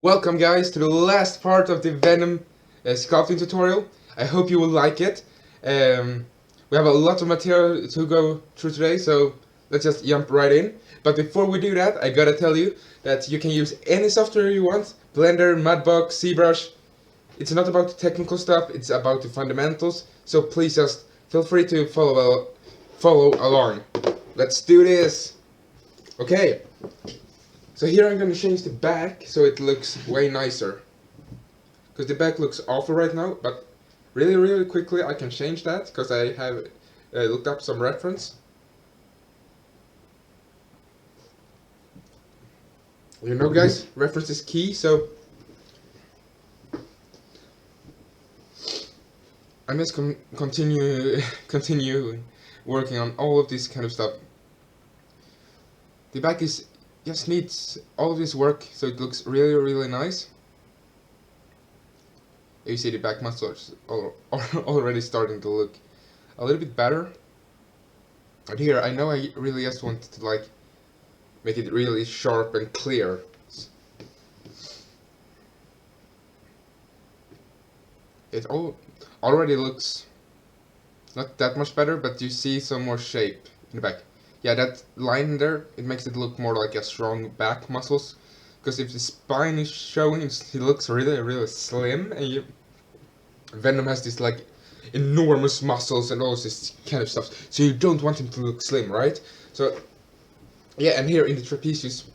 Welcome guys to the last part of the Venom sculpting tutorial. I hope you will like it. We have a lot of material to go through today, so let's just jump right in. But before we do that, I gotta tell you that you can use any software you want. Blender, Mudbox, Zbrush. It's not about the technical stuff, it's about the fundamentals. So please just feel free to follow along. Let's do this! Okay. So here I'm going to change the back so it looks way nicer. Because the back looks awful right now, but really quickly I can change that because I have looked up some reference. You know guys, reference is key, so I must continue working on all of this kind of stuff. The back just needs all of this work so it looks really nice. You see the back muscles are already starting to look a little bit better. And here I know I really just wanted to like make it really sharp and clear. It already looks not that much better, but you see some more shape in the back. Yeah, that line there, it makes it look more like a strong back muscles. Because if the spine is showing, it looks really slim, and Venom has this like enormous muscles and all this kind of stuff. So you don't want him to look slim, right? So yeah, and here in the trapezius,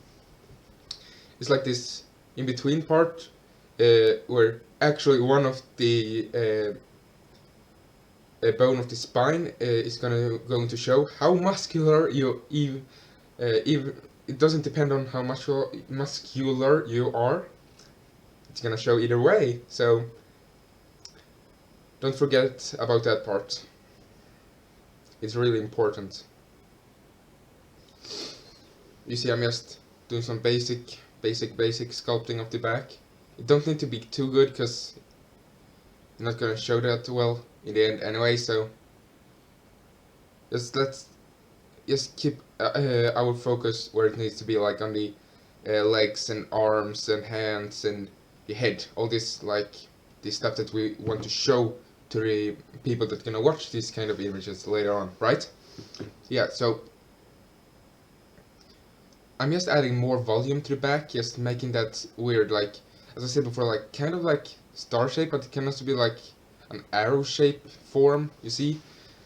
it's like this in between part where actually one of the bone of the spine is going to show how muscular it doesn't depend on how muscular you are. It's gonna show either way, so don't forget about that part. It's really important. You see, I'm just doing some basic sculpting of the back. It don't need to be too good because I'm not gonna show that well in the end anyway, so let's keep our focus where it needs to be, like on the legs and arms and hands and the head, all this stuff that we want to show to the people that are gonna watch these kind of images later on, right? Yeah, so I'm just adding more volume to the back, just making that weird, like as I said before, like kind of like star shape, but it can also be like an arrow shape form, you see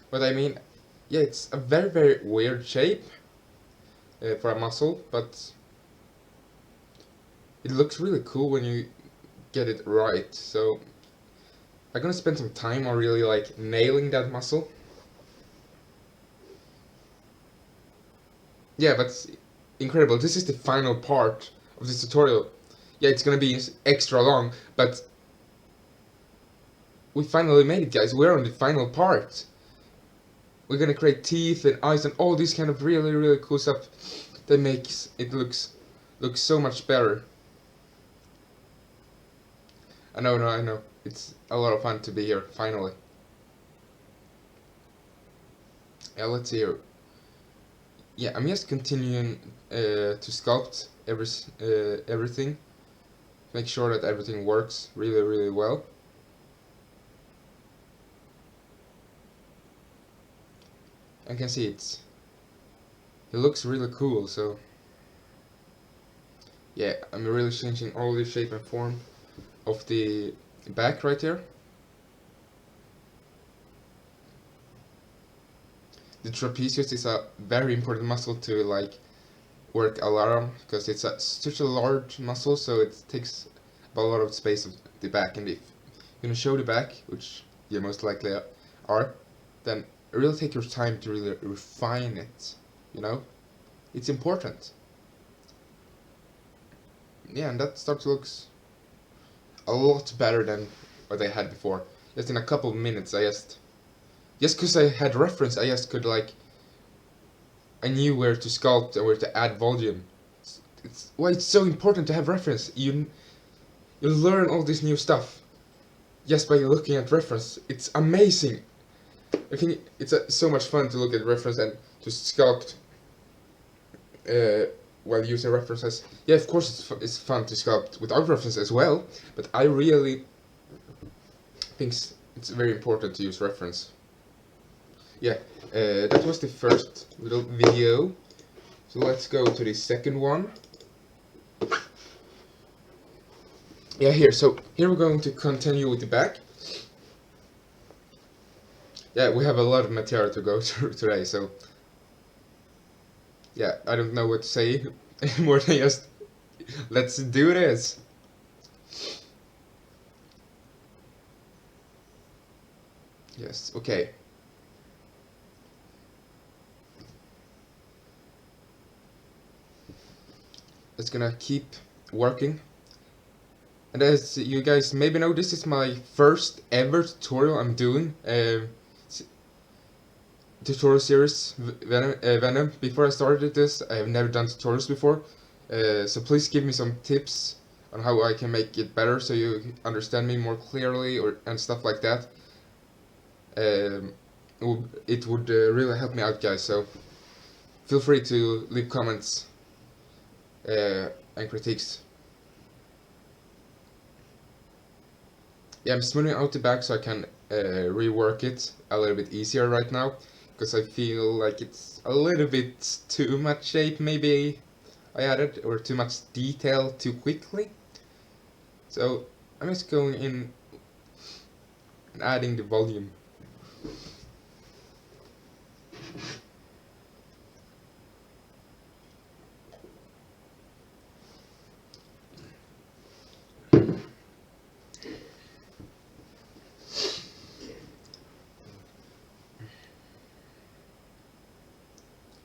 what I mean? Yeah, it's a very weird shape for a muscle, but it looks really cool when you get it right. So I'm gonna spend some time on really like nailing that muscle. Yeah, but it's incredible. This is the final part of this tutorial. Yeah, it's gonna be extra long, but we finally made it, guys. We're on the final part. We're gonna create teeth and eyes and all this kind of really cool stuff that makes it look so much better. I know. It's a lot of fun to be here, finally. Yeah, let's see here. Yeah, I'm just continuing to sculpt everything. Make sure that everything works really well. I can see it looks really cool, so yeah, I'm really changing all the shape and form of the back right here. The trapezius is a very important muscle to like work a lot on, because it's such a large muscle, so it takes up a lot of space of the back. And if you're gonna show the back, which you most likely are, then really take your time to really refine it, you know? It's important. Yeah, and that starts to look a lot better than what I had before. Just in a couple of minutes, just because I had reference, I just could like, I knew where to sculpt and where to add volume. It's why it's so important to have reference. You learn all this new stuff just by looking at reference. It's amazing. I think it's so much fun to look at reference and to sculpt while using references. Yeah, of course it's fun to sculpt without references as well, but I really think it's very important to use reference. Yeah, that was the first little video, so let's go to the second one. Yeah, here we're going to continue with the back. Yeah, we have a lot of material to go through today, so yeah, I don't know what to say more than just let's do this. Yes, okay. It's gonna keep working. And as you guys maybe know, this is my first ever tutorial I'm doing. Tutorial series Venom. Before I started this, I have never done tutorials before. So please give me some tips on how I can make it better, so you understand me more clearly, and stuff like that. It would really help me out, guys. So feel free to leave comments and critiques. Yeah, I'm smoothing out the back so I can rework it a little bit easier right now, because I feel like it's a little bit too much shape maybe I added, or too much detail too quickly. So I'm just going in and adding the volume.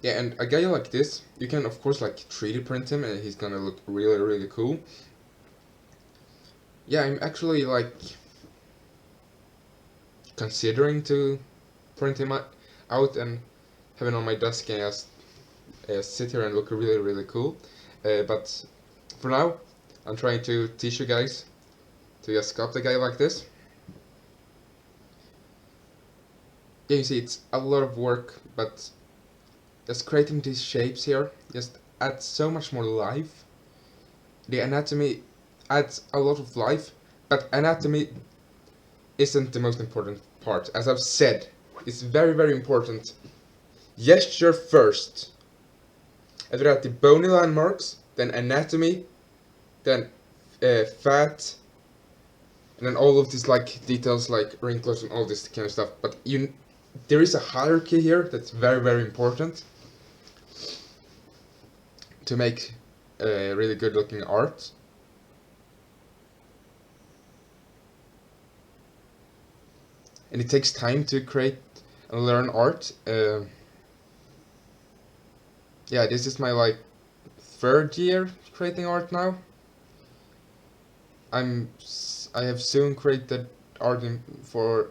Yeah, and a guy like this, you can of course like 3D print him and he's gonna look really, really cool. Yeah, I'm actually like considering to print him out and have it on my desk and just sit here and look really, really cool. But for now, I'm trying to teach you guys to just sculpt a guy like this. Yeah, you see, it's a lot of work, but just creating these shapes here just adds so much more life. The anatomy adds a lot of life, but anatomy isn't the most important part. As I've said, it's very, very important. Gesture first. After that, the bony landmarks, then anatomy, then fat, and then all of these like details like wrinkles and all this kind of stuff. But there is a hierarchy here that's very, very important to make really good looking art. And it takes time to create and learn art. Yeah, this is my like 3rd year creating art now. I have soon created art for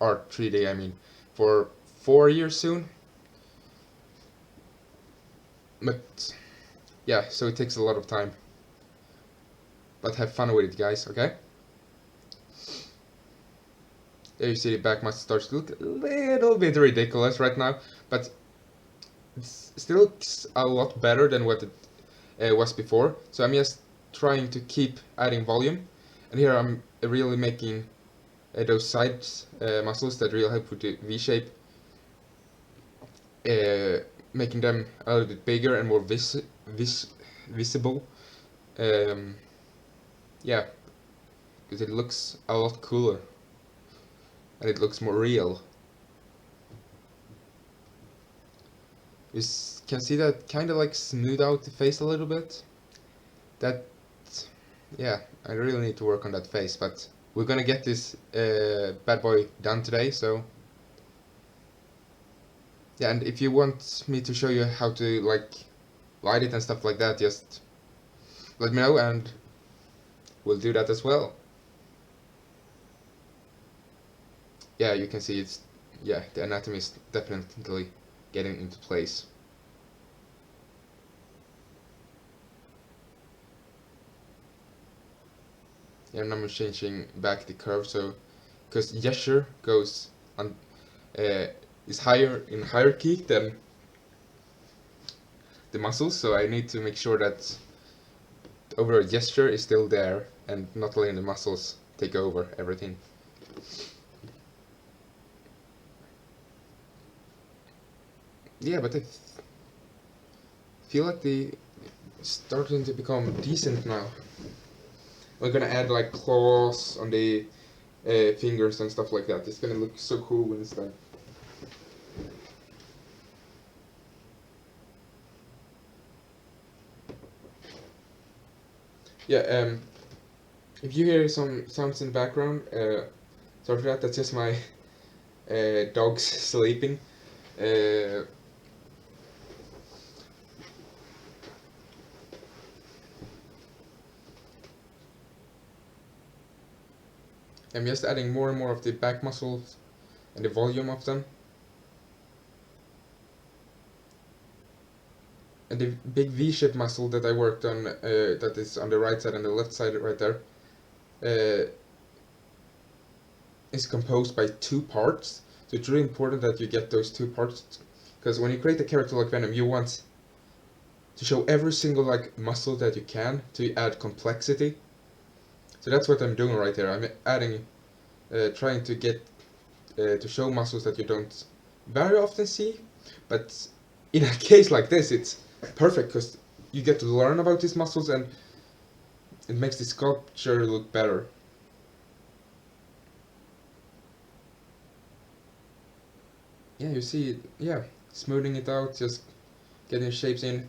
art 3D, I mean, for 4 years soon. But yeah, so it takes a lot of time. But have fun with it, guys, okay? There you see the back must start to look a little bit ridiculous right now, but it still looks a lot better than what it was before. So I'm just trying to keep adding volume, and here I'm really making those side muscles that really help with the V shape, making them a little bit bigger and more visible. Yeah, because it looks a lot cooler and it looks more real. You can see that kind of like smooth out the face a little bit. That, yeah, I really need to work on that face, but we're gonna get this bad boy done today, so yeah. And if you want me to show you how to like light it and stuff like that, just let me know and we'll do that as well. Yeah, you can see it's, yeah, the anatomy is definitely getting into place. Yeah, and I'm changing back the curve, so because gesture goes on is higher in hierarchy than the muscles, so I need to make sure that the overall gesture is still there and not letting the muscles take over everything. Yeah, but I feel like they starting to become decent now. We're gonna add like claws on the fingers and stuff like that. It's gonna look so cool when it's done. Yeah, if you hear some sounds in the background, sorry for that, that's just my dogs sleeping. I'm just adding more and more of the back muscles and the volume of them. And the big V-shaped muscle that I worked on, that is on the right side and the left side right there, is composed by 2 parts. So it's really important that you get those 2 parts, because when you create a character like Venom, you want to show every single like muscle that you can to add complexity. So that's what I'm doing right there. I'm adding, trying to get to show muscles that you don't very often see, but in a case like this, it's perfect because you get to learn about these muscles and it makes the sculpture look better. Yeah, you see, yeah, smoothing it out, just getting shapes in,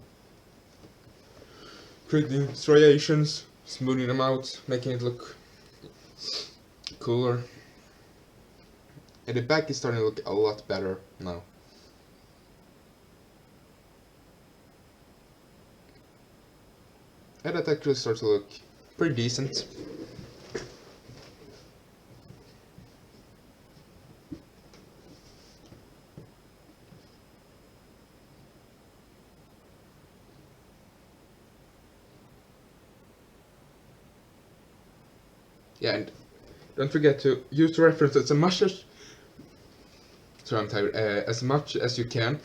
creating striations, smoothing them out, making it look cooler. And the back is starting to look a lot better now. And that actually starts to look pretty decent. Yeah, and don't forget to use the reference as much as as much as you can,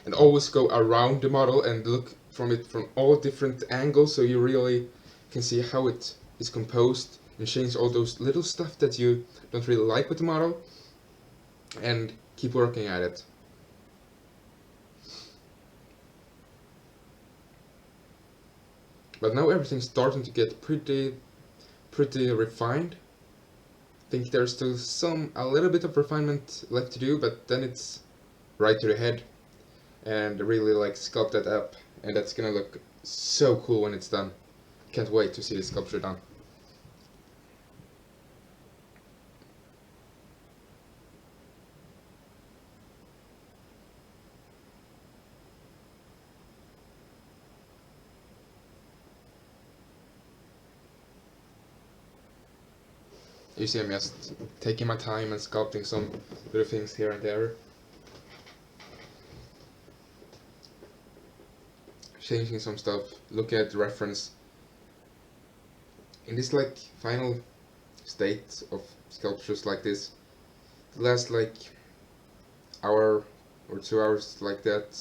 and always go around the model and look from it from all different angles, so you really can see how it is composed and change all those little stuff that you don't really like with the model, and keep working at it. But now everything's starting to get pretty refined. I think there's still a little bit of refinement left to do, but then it's right to the head and really like sculpt that up, and that's gonna look so cool when it's done. Can't wait to see the sculpture done. You see I'm just taking my time and sculpting some little things here and there. Changing some stuff, look at the reference. In this like final state of sculptures like this, the last like hour or 2 hours like that,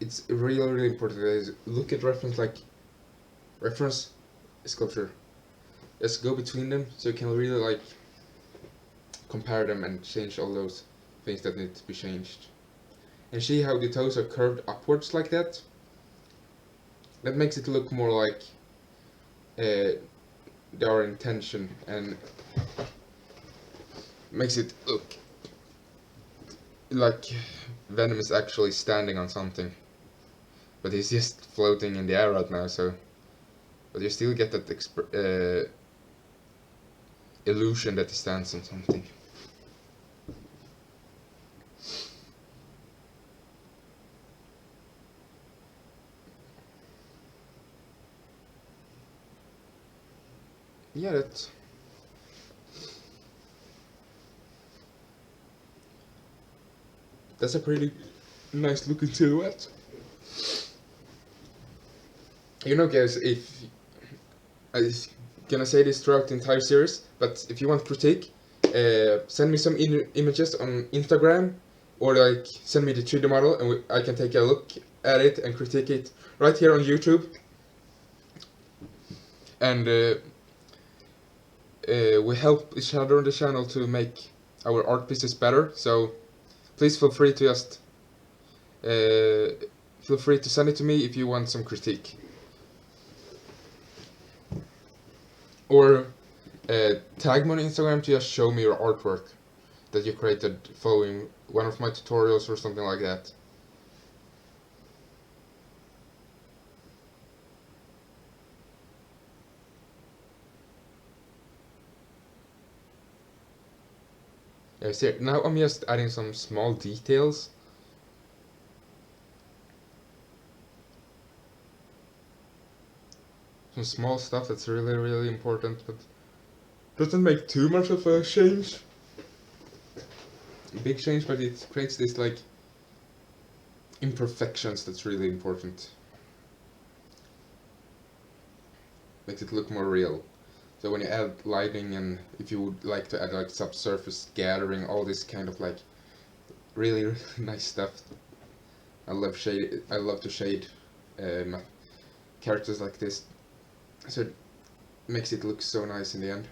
it's really important to look at reference sculpture. Just go between them so you can really like compare them and change all those things that need to be changed. And see how the toes are curved upwards like that? That makes it look more like they are in tension, and makes it look like Venom is actually standing on something. But he's just floating in the air right now, so... But you still get that illusion that he stands on something. Yeah, that's a pretty nice looking silhouette. You know, guys, if I'm gonna say this throughout the entire series, but if you want critique, send me some images on Instagram, or like send me the 3D model and I can take a look at it and critique it right here on YouTube. And we help each other on the channel to make our art pieces better, so please feel free to just feel free to send it to me if you want some critique. Or tag me on Instagram to just show me your artwork that you created following one of my tutorials or something like that. See, now I'm just adding some small details. Some small stuff that's really important, but doesn't make too much of a change. Big change, but it creates this like imperfections that's really important. Makes it look more real. So when you add lighting, and if you would like to add like subsurface scattering, all this kind of like really nice stuff. I love to shade my characters like this, so it makes it look so nice in the end.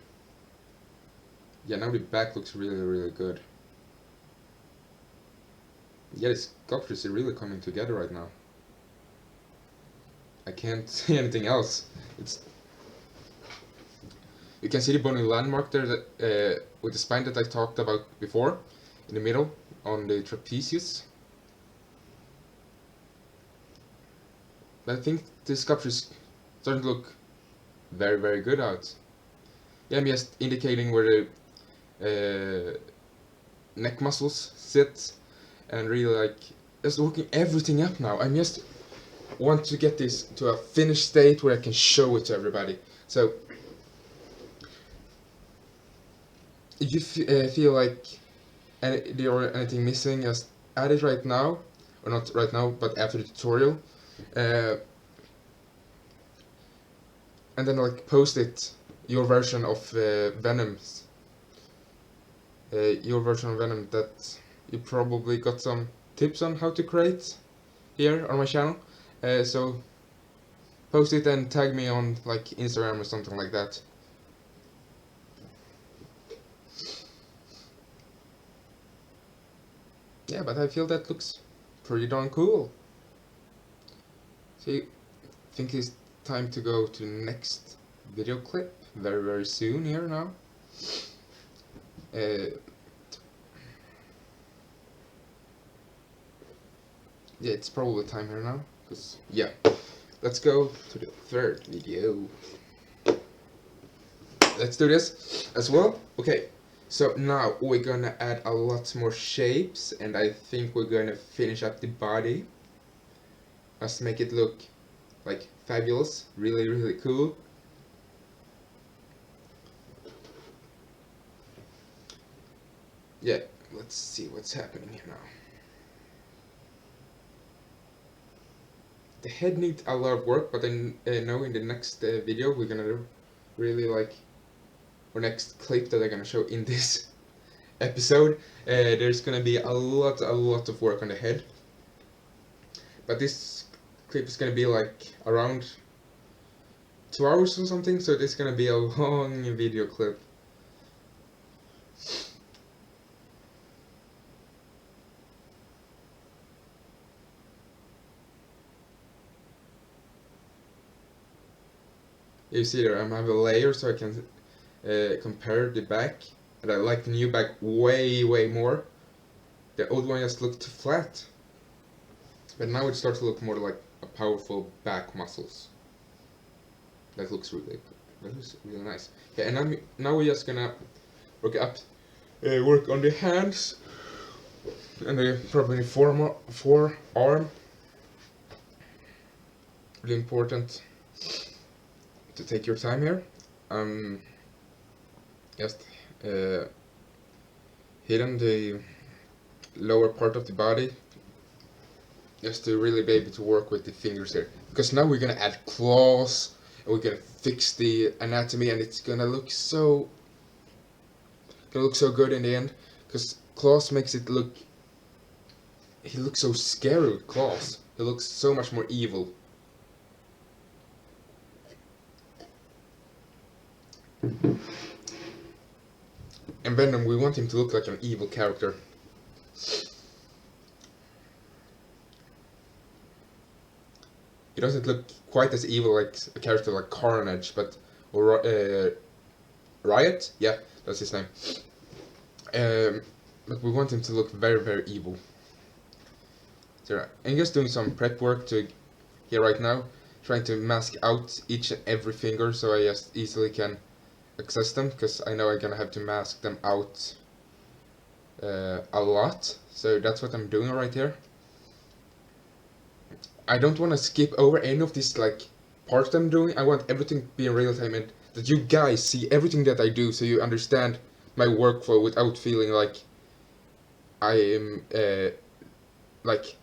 Yeah, now the back looks really good. Yeah, the sculpture is really coming together right now. I can't say anything else. You can see the bony landmark there that, with the spine that I talked about before, in the middle, on the trapezius. But I think the sculpture is starting to look very good out. Yeah, I'm just indicating where the neck muscles sit, and really like just working everything up now. I just want to get this to a finished state where I can show it to everybody. So if you feel like there are anything missing, just add it right now, or not right now, but after the tutorial, and then like post it, your version of Venom, that you probably got some tips on how to create here on my channel. So post it and tag me on like Instagram or something like that. Yeah, but I feel that looks pretty darn cool. So I think it's time to go to the next video clip very soon here now. Yeah, it's probably time here now, because yeah, let's go to the third video. Let's do this as well. Okay, so now we're gonna add a lot more shapes, and I think we're gonna finish up the body. Just make it look like fabulous, really cool. Yeah, let's see what's happening here now. The head needs a lot of work, but I know in the next video we're gonna really like, or next clip that I'm gonna show in this episode, there's gonna be a lot of work on the head. But this clip is gonna be like around 2 hours or something, so this is gonna be a long video clip. You see there, I have a layer so I can compare the back, and I like the new back way more. The old one just looked flat, but now it starts to look more like a powerful back muscles. That looks really good. That looks really nice. Okay, and now we're just gonna work on the hands and the probably forearm. Really important to take your time here. Just hidden the lower part of the body, just to really be able to work with the fingers here. Because now we're gonna add claws, and we're gonna fix the anatomy, and it's gonna look so good in the end. Because claws makes it look he looks so scary with claws. He looks so much more evil. And Venom, we want him to look like an evil character. He doesn't look quite as evil like a character like Carnage, but or Riot, yeah, that's his name. But we want him to look very, very evil. So I'm just doing some prep work to here right now, trying to mask out each and every finger so I just easily can access them, because I know I'm gonna have to mask them out a lot. So that's what I'm doing right here. I don't want to skip over any of these like parts I'm doing. I want everything to be in real time and that you guys see everything that I do, so you understand my workflow without feeling like I am like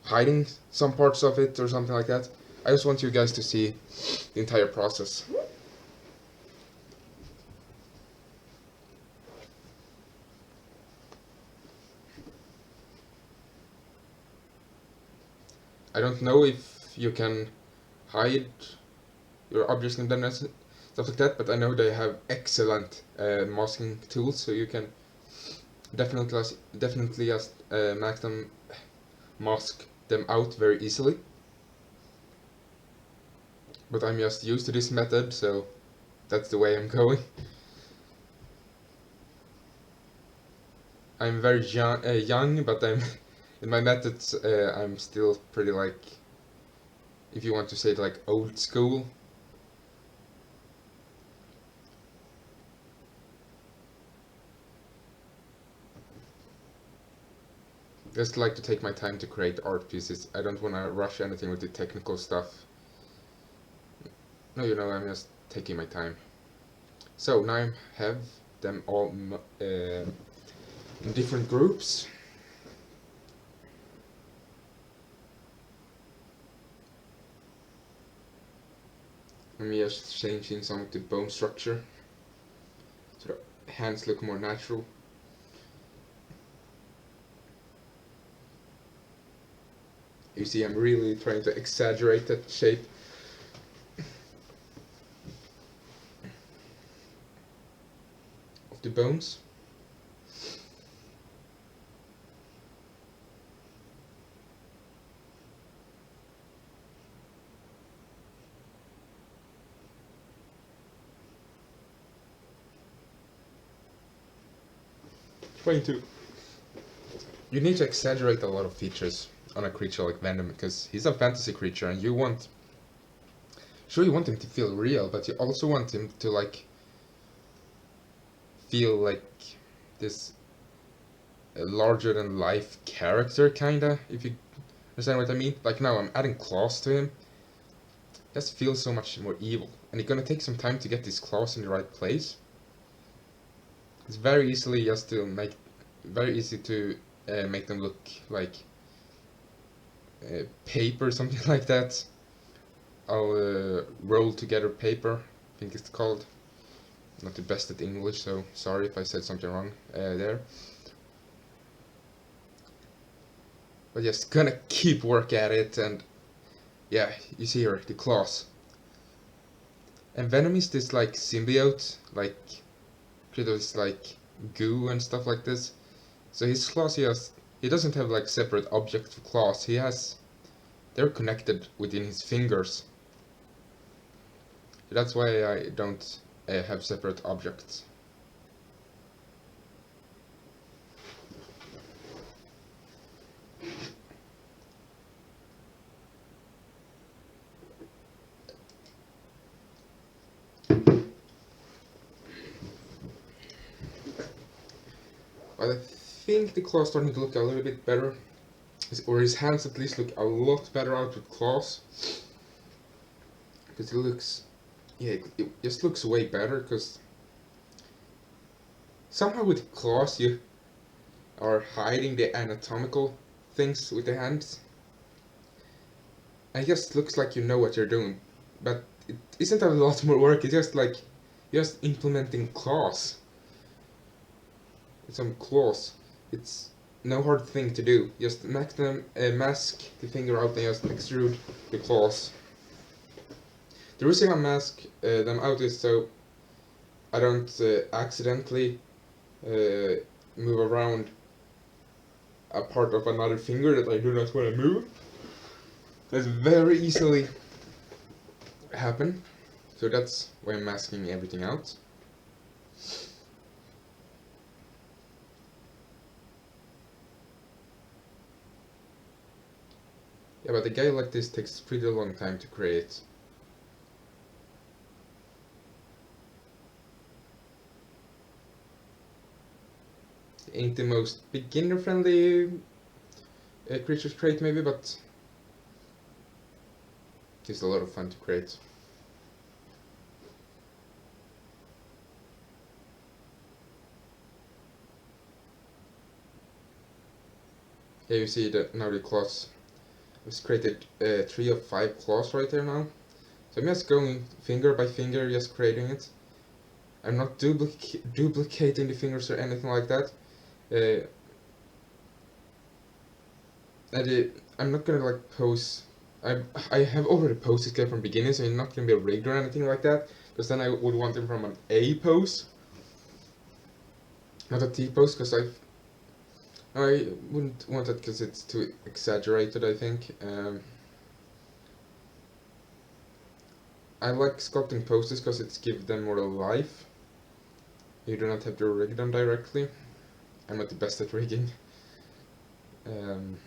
hiding some parts of it or something like that. I just want you guys to see the entire process. I don't know if you can hide your objects and then stuff like that, but I know they have excellent masking tools, so you can definitely just mask them out very easily. But I'm just used to this method, so that's the way I'm going. I'm very young, but I'm in my methods. I'm still pretty like, if you want to say it, like old school. Just like to take my time to create art pieces. I don't want to rush anything with the technical stuff. No, you know, I'm just taking my time. So now I have them all in different groups. I'm just changing some of the bone structure so the hands look more natural. You see, I'm really trying to exaggerate that shape. Of the bones. You need to exaggerate a lot of features on a creature like Venom, because he's a fantasy creature and you want... Sure, you want him to feel real, but you also want him to like feel like this larger than life character, kinda, if you understand what I mean. Like now I'm adding claws to him. Just feels so much more evil, and it's gonna take some time to get these claws in the right place. It's very easy to make them look like paper, something like that. I'll roll together paper, I think it's called. Not the best at English, so sorry if I said something wrong there. But just gonna keep work at it, and yeah, you see here the claws. And Venom is this like symbiote, like creates like goo and stuff like this. So his claws, he doesn't have like separate object for claws. They're connected within his fingers. So that's why I don't have separate objects. But I think the claws starting to look a little bit better. Or his hands at least look a lot better out with claws. Because it looks... yeah, it just looks way better, because... somehow with claws you are hiding the anatomical things with the hands. And it just looks like you know what you're doing. But it isn't a lot more work, it's just like... just implementing claws. Some claws. It's no hard thing to do. Just mask the finger out and just extrude the claws. The reason I mask them out is so I don't accidentally move around a part of another finger that I do not want to move. That's very easily happen. So that's why I'm masking everything out. Yeah, but a guy like this takes pretty long time to create. Ain't the most beginner friendly creatures create maybe, but it's a lot of fun to create. Yeah, you see that now the claws. I've created 3 of 5 claws right there now. So I'm just going finger by finger, just creating it. I'm not duplicating the fingers or anything like that. I'm not gonna like pose. I have already posed this guy from beginning, so I'm not gonna be rigged or anything like that. Because then I would want him from an A pose, not a T pose, because I wouldn't want it because it's too exaggerated, I think. I like sculpting poses because it gives them more life. You do not have to rig them directly. I'm not the best at rigging. And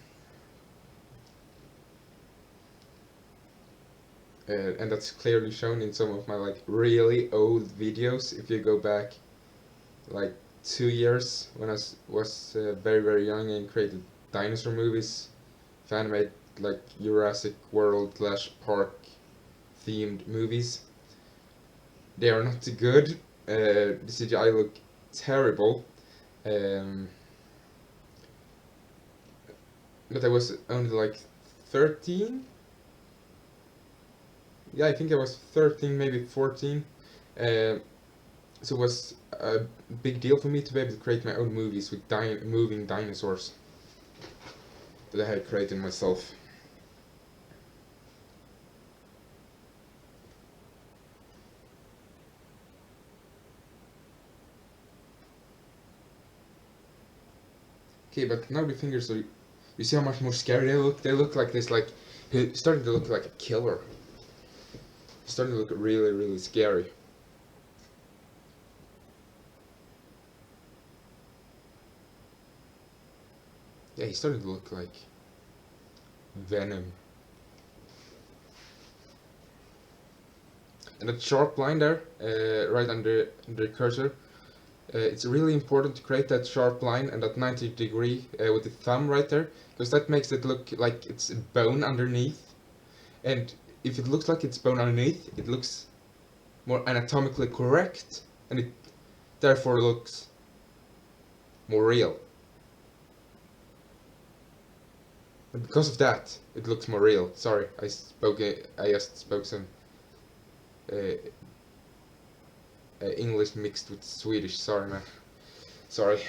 that's clearly shown in some of my like really old videos. If you go back like 2 years when I was very young and created dinosaur movies, fan made like Jurassic World / park themed movies. They are not good. The CGI look terrible. But I was only like 13. Yeah, I think I was 13, maybe 14. So it was a big deal for me to be able to create my own movies with moving dinosaurs that I had created myself. Okay, but now the fingers are... You see how much more scary they look? They look like this, like... He's starting to look like a killer. He's starting to look really scary. Yeah, he's starting to look like Venom. And that sharp line there, right under the cursor, it's really important to create that sharp line and that 90-degree with the thumb right there, because that makes it look like it's bone underneath. And if it looks like it's bone underneath, it looks more anatomically correct, and it therefore looks more real. And because of that, it looks more real. Sorry, I just spoke some English mixed with Swedish. Sorry, man. Sorry.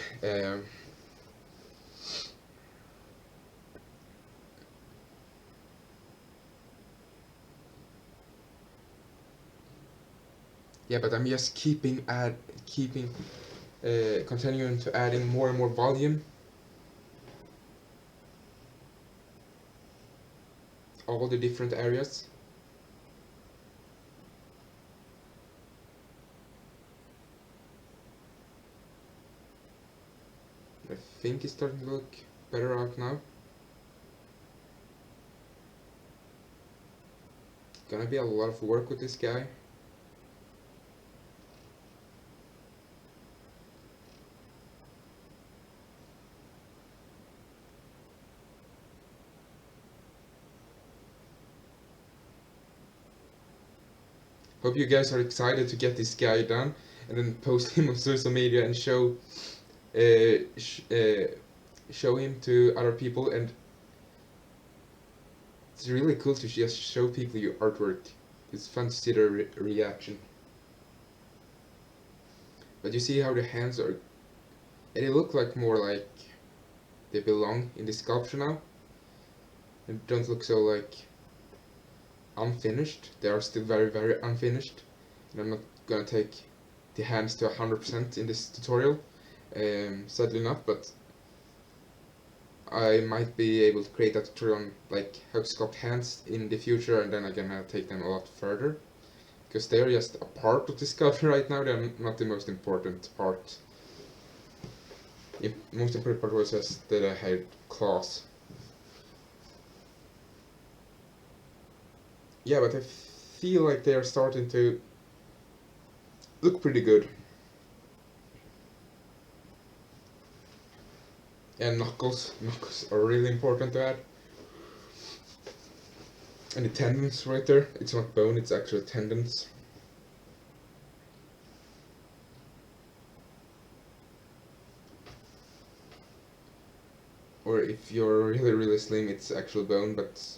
Yeah, but I'm just continuing to adding more and more volume. All the different areas. I think it's starting to look better out now. Gonna be a lot of work with this guy. Hope you guys are excited to get this guy done and then post him on social media and show him to other people. And it's really cool to just show people your artwork. It's fun to see their reaction. But you see how the hands are, and they look like more like they belong in the sculpture now. They don't look so like unfinished. They are still very, very unfinished. And I'm not gonna take the hands to 100% in this tutorial, sadly not, but I might be able to create a tutorial on like how to sculpt hands in the future, and then I'm gonna take them a lot further, because they're just a part of the sculpture right now. They're not the most important part. The most important part was just that I had claws. Yeah, but I feel like they are starting to look pretty good. And knuckles are really important to add. And the tendons right there, it's not bone, it's actually tendons. Or if you're really, really slim, it's actual bone, but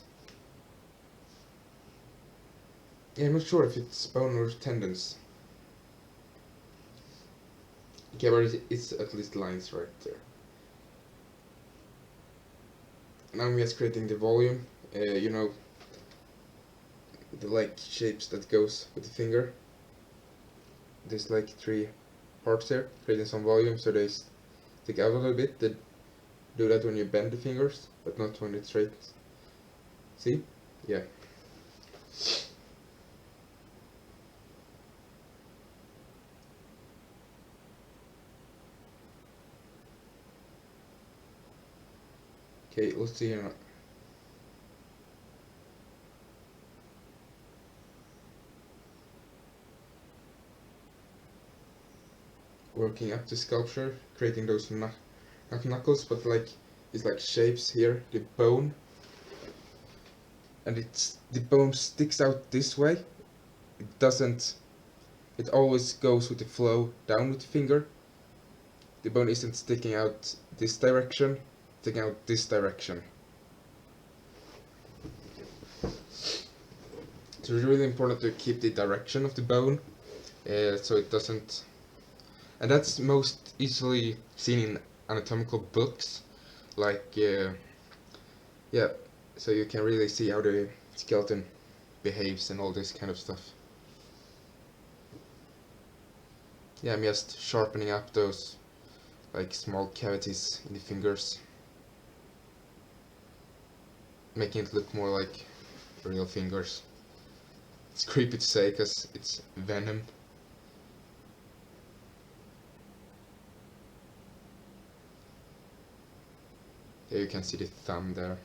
yeah, I'm not sure if it's bone or tendons. Okay, but it's at least lines right there. Now I'm just creating the volume, you know, the like shapes that goes with the finger. There's like 3 parts here, creating some volume so they stick out a little bit. They do that when you bend the fingers, but not when it's straight. See? Yeah. Okay, let's see here now. Working up the sculpture, creating those not knuckles, but like it's like shapes here, the bone, and the bone sticks out this way. It doesn't. It always goes with the flow down with the finger. The bone isn't sticking out this direction, sticking out this direction. So it's really important to keep the direction of the bone, so it doesn't. And that's most easily seen in anatomical books, like yeah, so you can really see how the skeleton behaves and all this kind of stuff. Yeah, I'm just sharpening up those like small cavities in the fingers, making it look more like real fingers. It's creepy to say because it's Venom. Yeah, you can see the thumb there.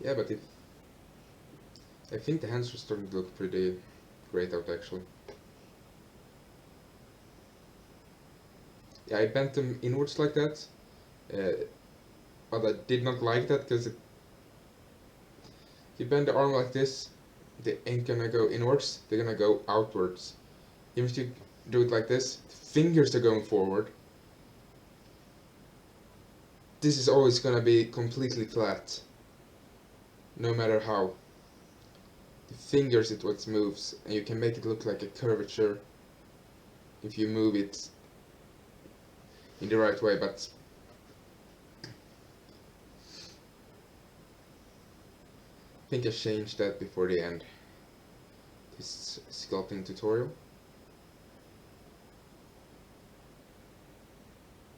Yeah, but I think the hands are starting to look pretty great out actually. Yeah, I bent them inwards like that, but I did not like that because if you bend the arm like this, they ain't gonna go inwards, they're gonna go outwards. Even if you do it like this, the fingers are going forward. This is always gonna be completely flat, no matter how. The fingers is what moves, and you can make it look like a curvature if you move it in the right way, but I think I changed that before the end this sculpting tutorial.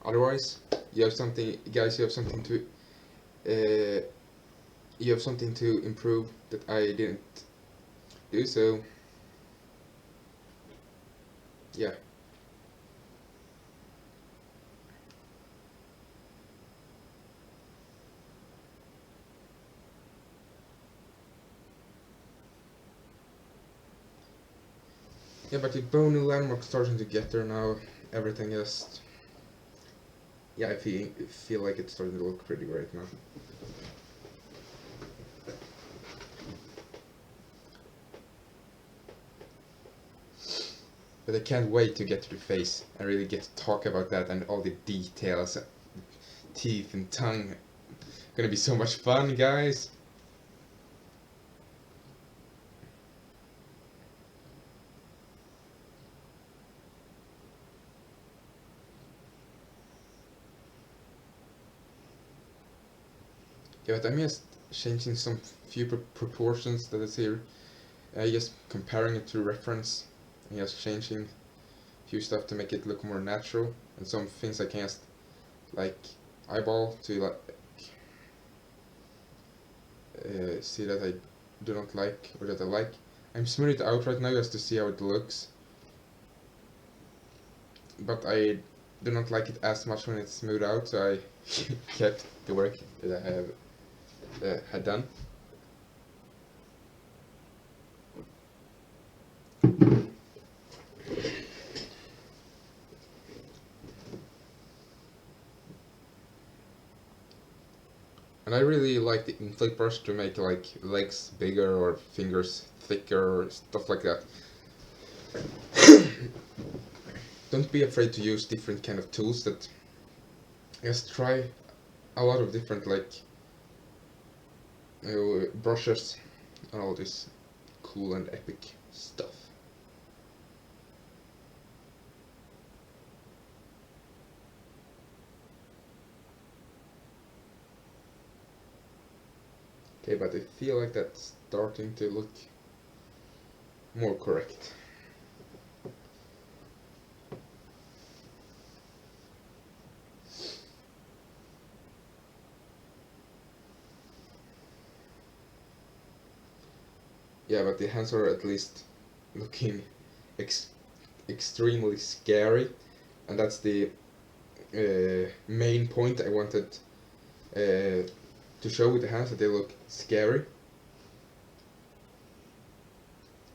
Otherwise, you have something, guys. You have something to improve that I didn't do. So, yeah. Yeah, but the bony landmark starting to get there now. Everything is. Yeah, I feel like it's starting to look pretty great now. But I can't wait to get to the face and really get to talk about that and all the details. teeth and tongue. Gonna be so much fun, guys. Yeah, but I'm just changing some few proportions that is here. Just comparing it to reference, and just changing a few stuff to make it look more natural, and some things I can just like eyeball to like see that I do not like or that I like. I'm smoothing it out right now just to see how it looks, but I do not like it as much when it's smoothed out, so I kept the work that I have had done. And I really like the inflate brush to make like legs bigger or fingers thicker or stuff like that. Don't be afraid to use different kind of tools. That just try a lot of different like brushes and all this cool and epic stuff. Okay, but I feel like that's starting to look more correct. Yeah, but the hands are at least looking extremely scary, and that's the main point I wanted to show with the hands, that they look scary.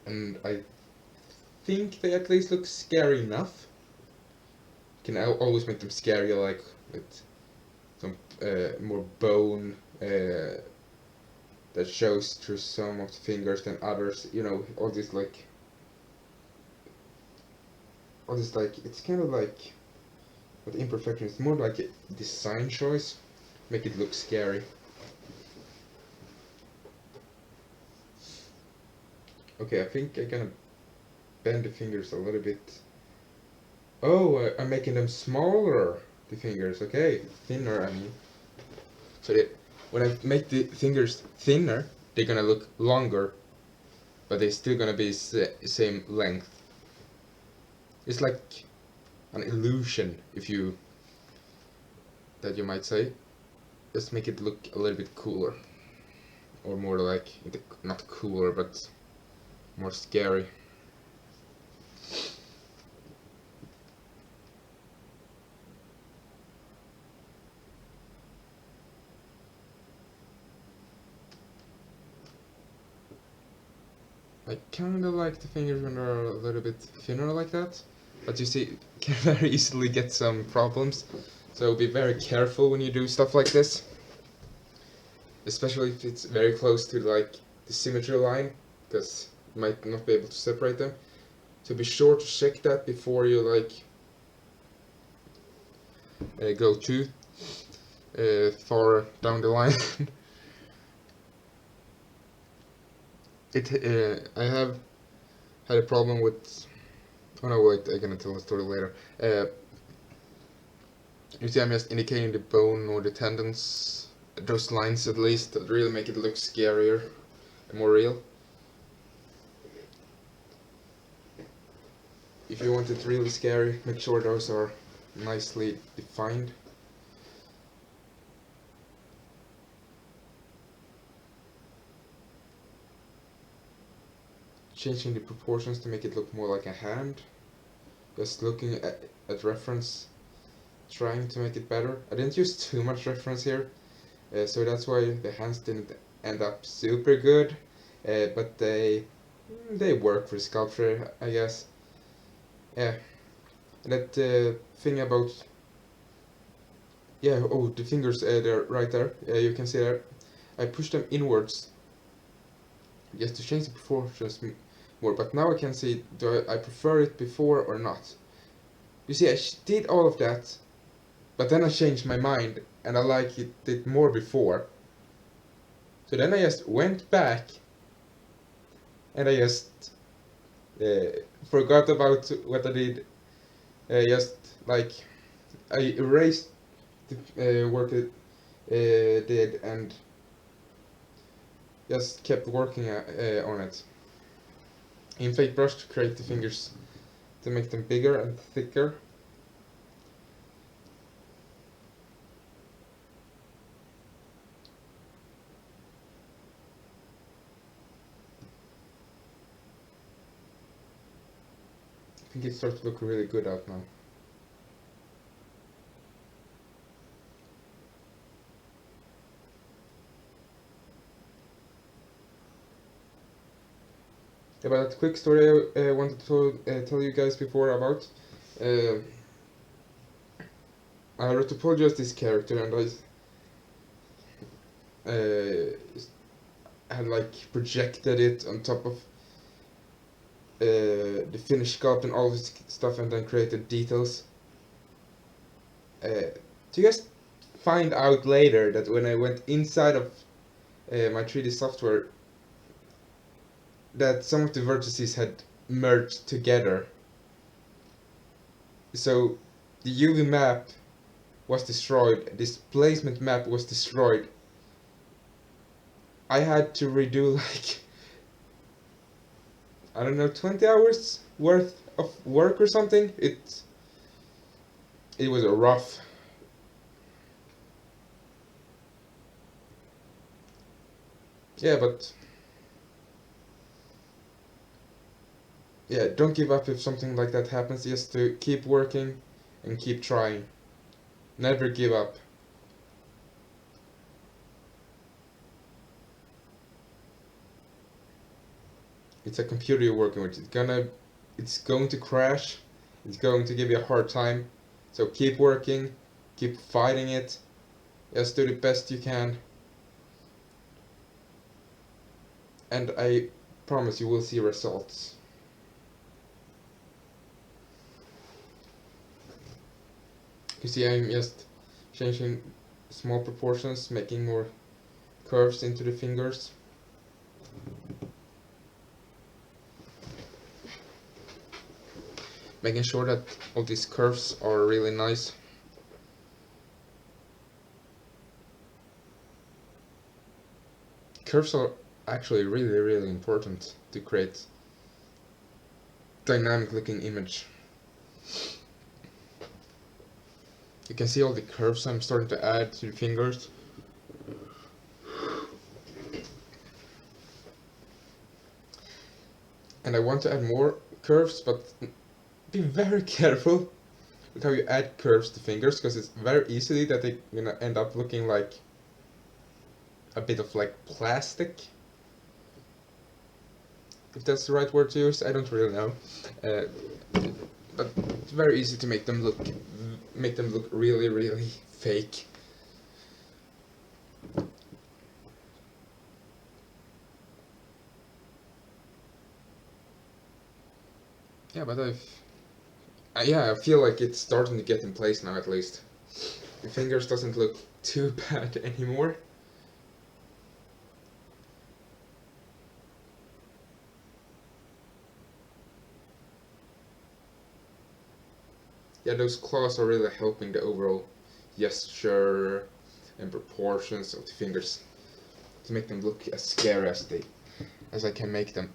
And I think they at least look scary enough. You can always make them scarier, like with some more bone that shows through some of the fingers than others. You know, all this like, it's kind of like, with imperfection, it's more like a design choice, make it look scary. Okay, I think I'm gonna bend the fingers a little bit. Oh, I'm making them smaller, the fingers, okay, thinner I mean. So when I make the fingers thinner, they're gonna look longer, but they're still gonna be same length. It's like an illusion, that you might say. Just make it look a little bit cooler. Or more like, not cooler, but more scary. I kinda like the fingers when they're a little bit thinner like that, but you see, can very easily get some problems, so be very careful when you do stuff like this, especially if it's very close to like the symmetry line, because you might not be able to separate them. So be sure to check that before you like go too far down the line. I have had a problem with. Oh no, wait! I'm gonna tell the story later. You see, I'm just indicating the bone or the tendons, those lines at least, that really make it look scarier and more real. If you want it really scary, make sure those are nicely defined. Changing the proportions to make it look more like a hand. Just looking at reference, trying to make it better. I didn't use too much reference here, so that's why the hands didn't end up super good, but they work for sculpture, I guess. Yeah, and that thing about, yeah, oh, the fingers, they're right there, you can see there. I pushed them inwards just to change the proportions more, but now I can see, do I prefer it before or not? You see, I did all of that, but then I changed my mind and I liked it more before. So then I just went back and I just forgot about what I did. Just like I erased the work I did and just kept working on it. In fake brush to create the fingers to make them bigger and thicker. I think it starts to look really good out now. About that quick story I wanted to tell you guys before about. I retopologized this character and I had like projected it on top of the finished sculpt and all this stuff, and then created details. To just find out later that when I went inside of my 3D software, that some of the vertices had merged together. So the UV map was destroyed, this placement map was destroyed. I had to redo like, I don't know, 20 hours worth of work or something. It was a rough. Yeah, but yeah, don't give up if something like that happens. Just to keep working and keep trying. Never give up. It's a computer you're working with. It's going to crash. It's going to give you a hard time. So keep working, keep fighting it. Just do the best you can. And I promise you will see results. You see, I'm just changing small proportions, making more curves into the fingers. Making sure that all these curves are really nice. Curves are actually really important to create dynamic looking image. You can see all the curves I'm starting to add to the fingers. And I want to add more curves, but be very careful with how you add curves to fingers, because it's very easily that they're gonna end up looking like a bit of like plastic. If that's the right word to use, I don't really know. But it's very easy to make them look really fake. Yeah, but I feel like it's starting to get in place now, at least. The fingers doesn't look too bad anymore. Yeah, those claws are really helping the overall gesture and proportions of the fingers to make them look as scary as I can make them.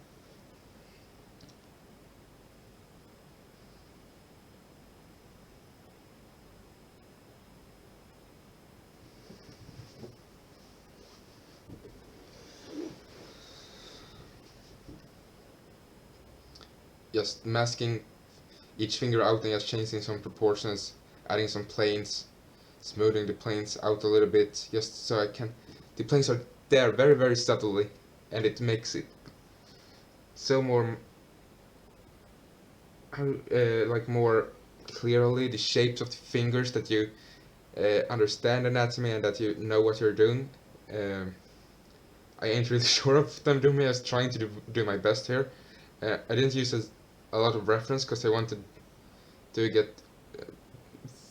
Just masking each finger out and just changing some proportions, adding some planes, smoothing the planes out a little bit, just so the planes are there very subtly, and it makes it so more, like more clearly the shapes of the fingers, that you understand anatomy and that you know what you're doing. I ain't really sure of what I'm doing, I'm just trying to do my best here. I didn't use a lot of reference because I wanted to get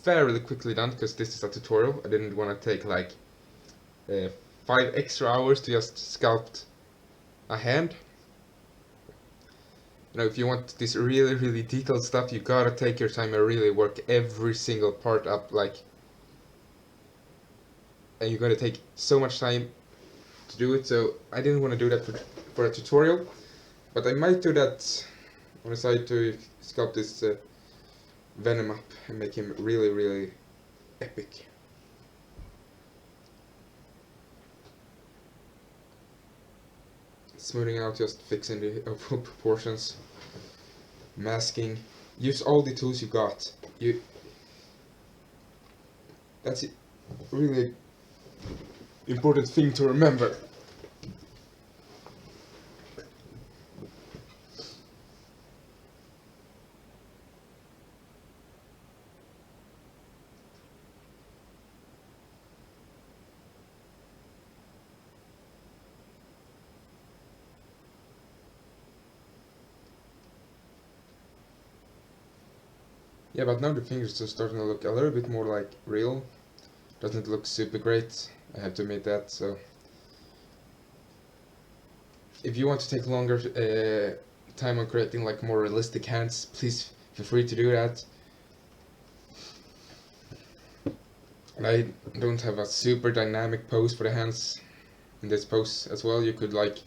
fairly quickly done because this is a tutorial. I didn't want to take like 5 extra hours to just sculpt a hand. You know, if you want this really detailed stuff, you gotta take your time and really work every single part up, like, and you're gonna take so much time to do it. So I didn't want to do that for a tutorial, but I might do that on the side to sculpt this Venom up and make him really epic. Smoothing out, just fixing the overall proportions, masking. Use all the tools you got. That's a really important thing to remember. Yeah, but now the fingers are starting to look a little bit more like real. Doesn't look super great, I have to admit that. So if you want to take longer time on creating like more realistic hands, please feel free to do that. And I don't have a super dynamic pose for the hands in this pose as well. You could like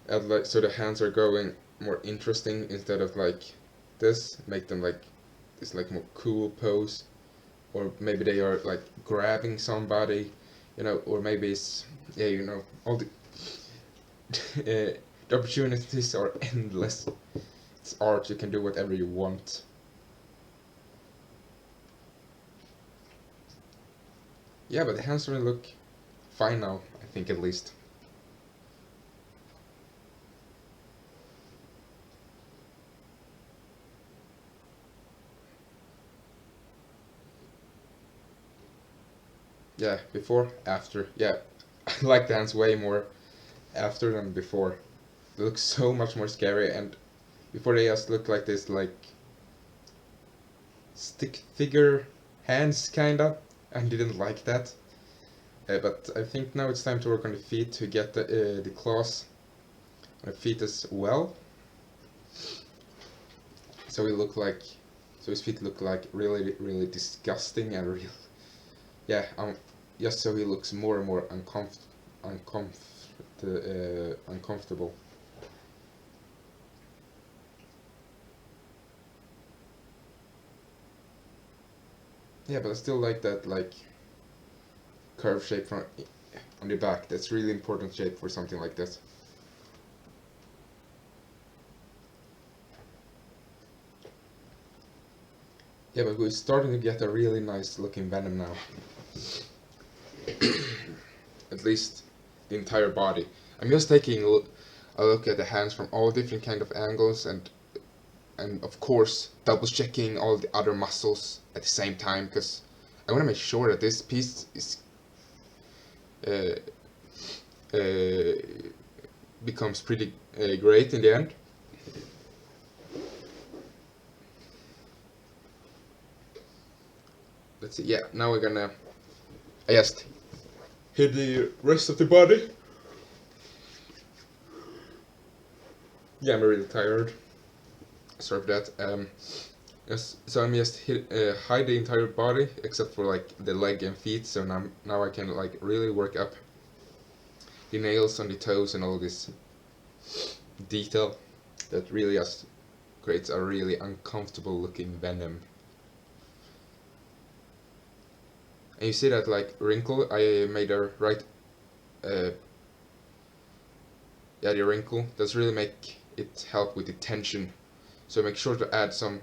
add like so the hands are going more interesting instead of like this, make them like this like more cool pose, or maybe they are like grabbing somebody, you know, or maybe it's, yeah, you know, all the the opportunities are endless. It's art, you can do whatever you want. Yeah, but the hands really look fine now, I think, at least. Yeah, before, after. Yeah, I like the hands way more after than before. They look so much more scary, and before they just look like this, like stick figure hands, kinda. I didn't like that. But I think now it's time to work on the feet to get the claws on the feet as well. So his feet look like really disgusting and real. Yeah, just so he looks more and more uncomfortable. Yeah, but I still like that like curve shape from on the back. That's really important shape for something like this. Yeah, but we're starting to get a really nice looking Venom now. At least the entire body. I'm just taking a look at the hands from all different kind of angles, and of course double checking all the other muscles at the same time, because I want to make sure that this piece is becomes pretty great in the end. Let's see, yeah, now we're gonna just hit the rest of the body. Yeah, I'm really tired. Sorry for that. Yes, so I'm just hide the entire body except for like the leg and feet. So now I can like really work up the nails on the toes and all this detail that really just creates a really uncomfortable looking Venom. And you see that like wrinkle I made her right. Yeah, the wrinkle does really make it help with the tension. So make sure to add some.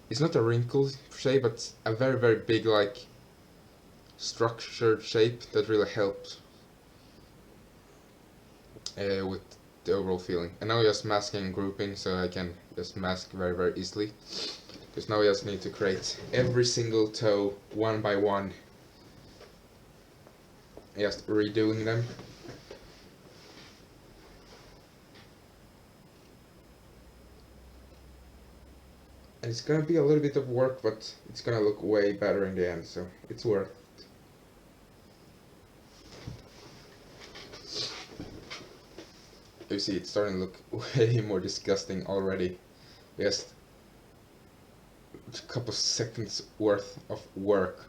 It's not a wrinkle shape, but a very big like structured shape that really helps with the overall feeling. And now just masking and grouping, so I can just mask very easily. Because now I just need to create every single toe one by one. Just redoing them. And it's gonna be a little bit of work, but it's gonna look way better in the end, so it's worth it. You see, it's starting to look way more disgusting already. Just a couple seconds worth of work.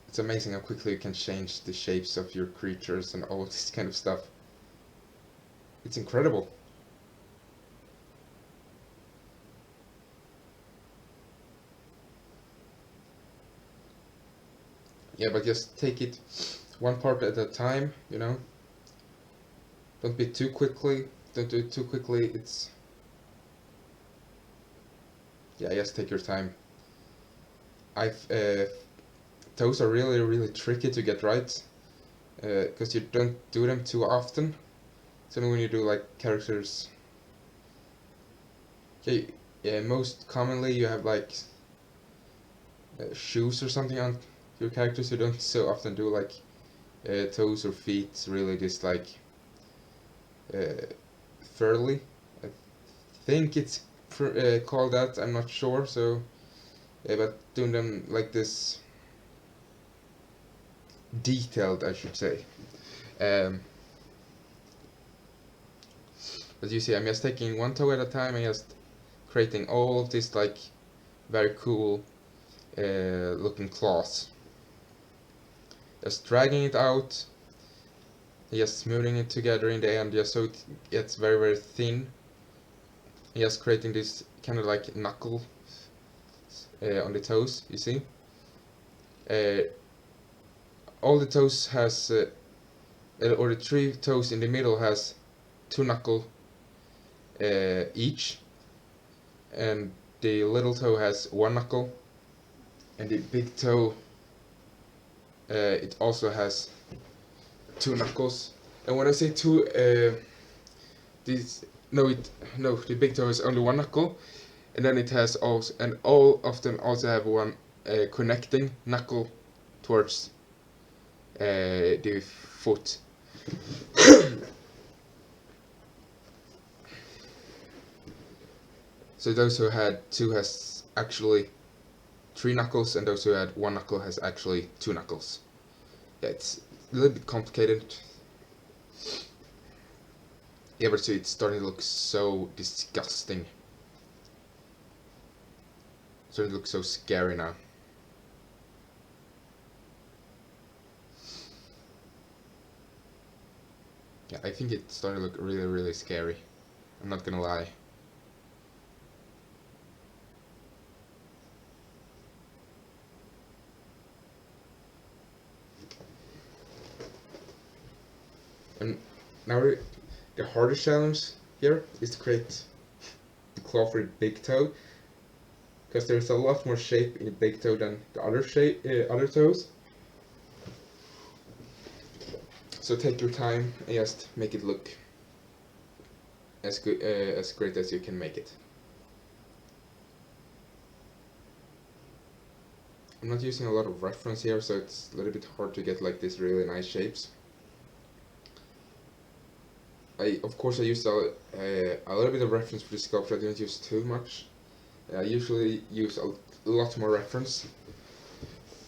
It's amazing how quickly you can change the shapes of your creatures and all this kind of stuff. It's incredible. Yeah, but just take it one part at a time, you know. Don't be too quickly. Don't do it too quickly. Yeah, just take your time. Those are really tricky to get right, because you don't do them too often. So when you do like characters, okay, yeah, most commonly you have like shoes or something on your characters. You don't so often do like toes or feet. Really, just like furly. I think it's called that. I'm not sure. So, yeah, but doing them like this, detailed, I should say. But you see, I'm just taking one toe at a time and just creating all of this like very cool looking claws. Just dragging it out, just smoothing it together in the end, just so it gets very thin. And just creating this kind of like knuckle on the toes, you see. All the toes has, or the 3 toes in the middle has 2 knuckles each, and the little toe has 1 knuckle, and the big toe it also has 2 knuckles. And when I say 2, the big toe has only 1 knuckle, and then it has also, and all of them also have 1 connecting knuckle towards the foot. So those who had 2 has actually 3 knuckles, and those who had 1 knuckle has actually 2 knuckles. Yeah, it's a little bit complicated. Yeah, but see, it's starting to look so disgusting. It's starting to look so scary now. Yeah, I think it's starting to look really scary. I'm not gonna lie. And now the hardest challenge here is to create the claw for the big toe, because there's a lot more shape in the big toe than the other toes. So take your time and just make it look as great as you can make it. I'm not using a lot of reference here, so it's a little bit hard to get like these really nice shapes. Of course I used a little bit of reference for the sculpture. I didn't use too much. I usually use a lot more reference.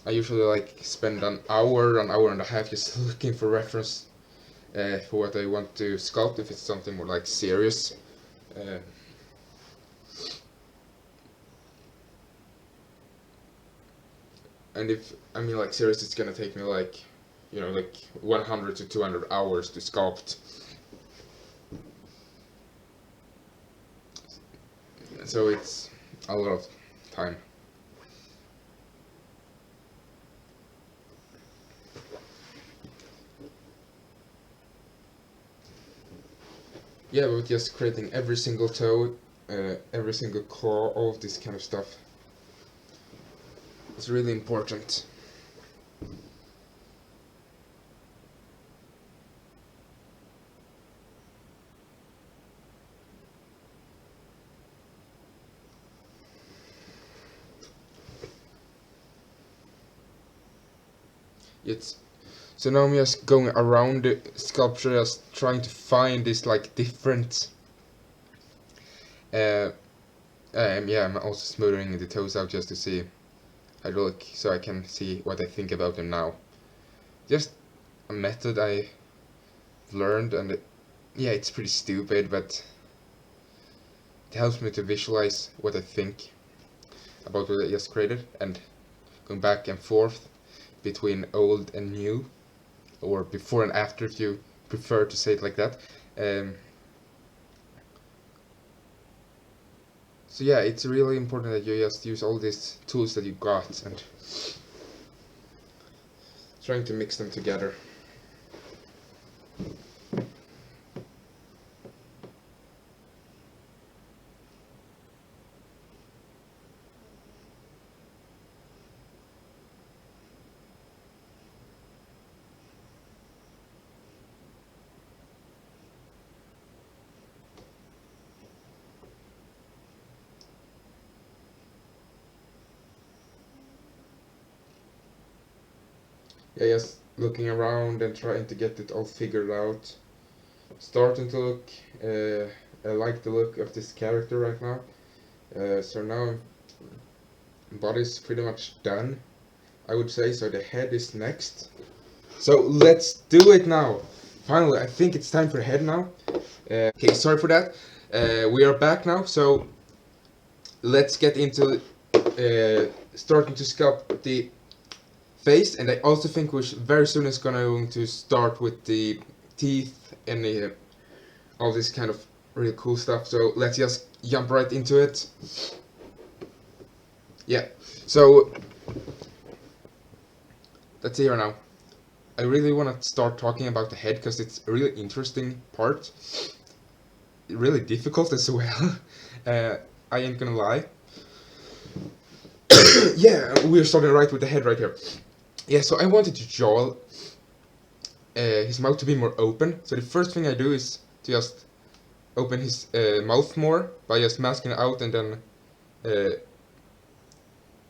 I usually like spend an hour and a half just looking for reference for what I want to sculpt, if it's something more like serious. And if I mean like serious, it's gonna take me like, you know, like 100 to 200 hours to sculpt. So it's a lot of time. Yeah, but just creating every single toe, every single claw, all of this kind of stuff. It's really important. So now I'm just going around the sculpture, just trying to find this like different Yeah, I'm also smoothing the toes out just to see how they look, so I can see what I think about them now. Just a method I learned, and yeah, it's pretty stupid, but it helps me to visualize what I think about what I just created, and going back and forth between old and new, or before and after if you prefer to say it like that. So yeah, it's really important that you just use all these tools that you got and trying to mix them together. Yeah, just looking around and trying to get it all figured out. Starting to look, I like the look of this character right now. So now body's pretty much done, I would say. So the head is next. So let's do it now. Finally, I think it's time for the head now. Okay, sorry for that. We are back now, so let's get into starting to sculpt the face, and I also think we very soon is going to start with the teeth and all this kind of really cool stuff. So let's just jump right into it. Yeah, so let's see here now. I really want to start talking about the head because it's a really interesting part. Really difficult as well. I ain't gonna lie. Yeah, we're starting right with the head right here. Yeah, so I wanted to draw his mouth to be more open. So the first thing I do is to just open his mouth more by just masking it out and then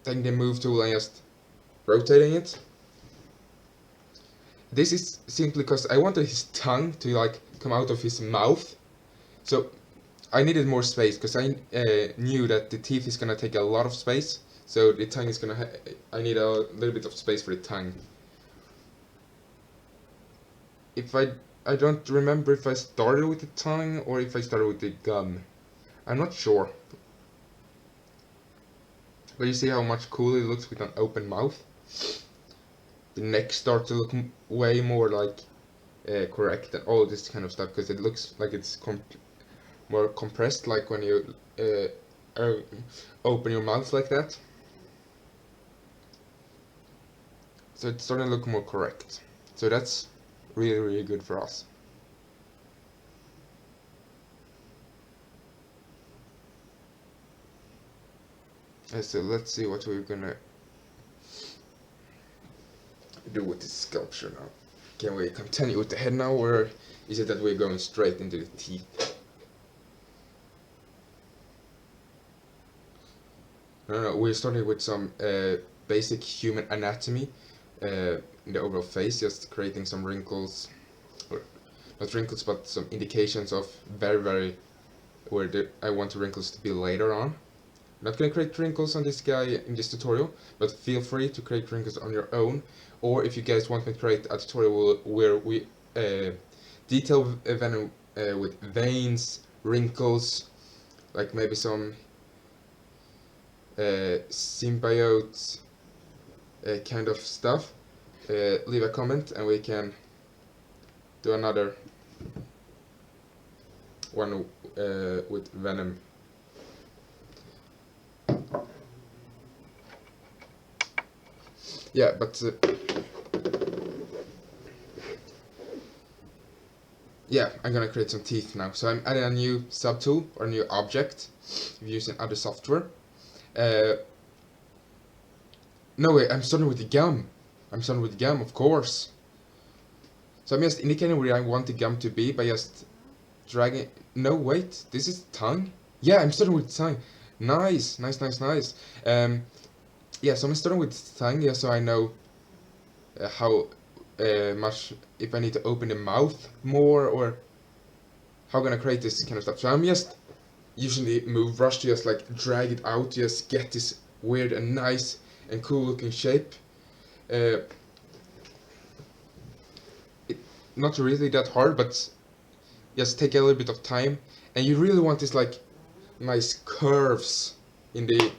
taking the move tool and just rotating it. This is simply because I wanted his tongue to like come out of his mouth. So I needed more space because I knew that the teeth is gonna take a lot of space. So the tongue is gonna I need a little bit of space for the tongue. If I don't remember if I started with the tongue or if I started with the gum. I'm not sure. But you see how much cooler it looks with an open mouth? The neck starts to look way more like correct and all this kind of stuff because it looks like it's more compressed, like when you open your mouth like that. So it's starting to look more correct. So that's really, really good for us. So let's see what we're gonna do with this sculpture now. Can we continue with the head now, or is it that we're going straight into the teeth? No, we're starting with some basic human anatomy in the overall face, just creating some wrinkles, or not wrinkles, but some indications of very where I want the wrinkles to be later on. I'm not going to create wrinkles on this guy in this tutorial, but feel free to create wrinkles on your own, or if you guys want me to create a tutorial where we detail Venom with veins, wrinkles, like maybe some symbiote kind of stuff, leave a comment and we can do another one with Venom. Yeah, but yeah, I'm gonna create some teeth now. So I'm adding a new subtool or a new object using other software. No wait, I'm starting with the gum. I'm starting with the gum, of course. So I'm just indicating where I want the gum to be by just dragging. No wait, this is tongue. Yeah, I'm starting with tongue. Nice. Yeah, so I'm starting with tongue, yeah, so I know how much, if I need to open the mouth more, or how I'm gonna create this kind of stuff. So I'm just using the move brush to just like drag it out, just get this weird and nice and cool looking shape. Not really that hard, but just take a little bit of time, and you really want this like nice curves in the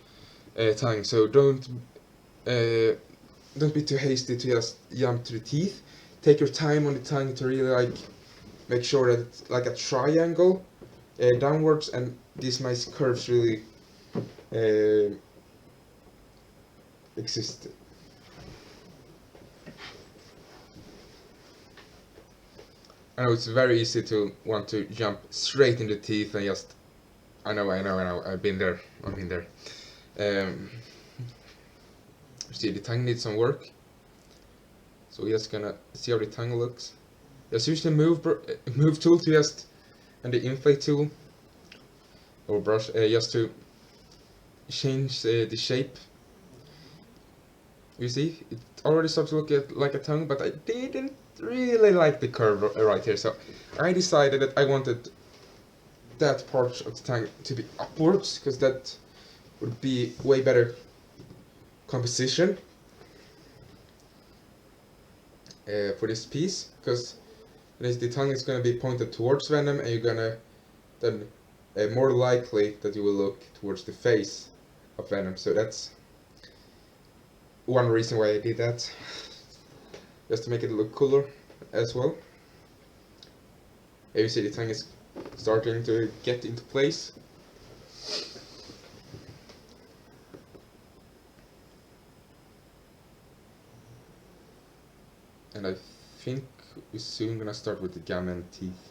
tongue. So don't be too hasty to just jump to the teeth. Take your time on the tongue to really like make sure that it's like a triangle downwards, and these nice curves really exist. I know it's very easy to want to jump straight in the teeth and just I know, I've been there. See, the tongue needs some work, so we're just gonna see how the tongue looks. Just use the move tool to just, and the inflate tool or brush just to change the shape. You see, it already starts to look like a tongue, but I didn't really like the curve right here, so I decided that I wanted that part of the tongue to be upwards, because that would be way better composition for this piece, because the tongue is going to be pointed towards Venom, and you're gonna then more likely that you will look towards the face of Venom. So that's one reason why I did that, just to make it look cooler as well. Here you see the tongue is starting to get into place. And I think we're soon gonna start with the gum and teeth.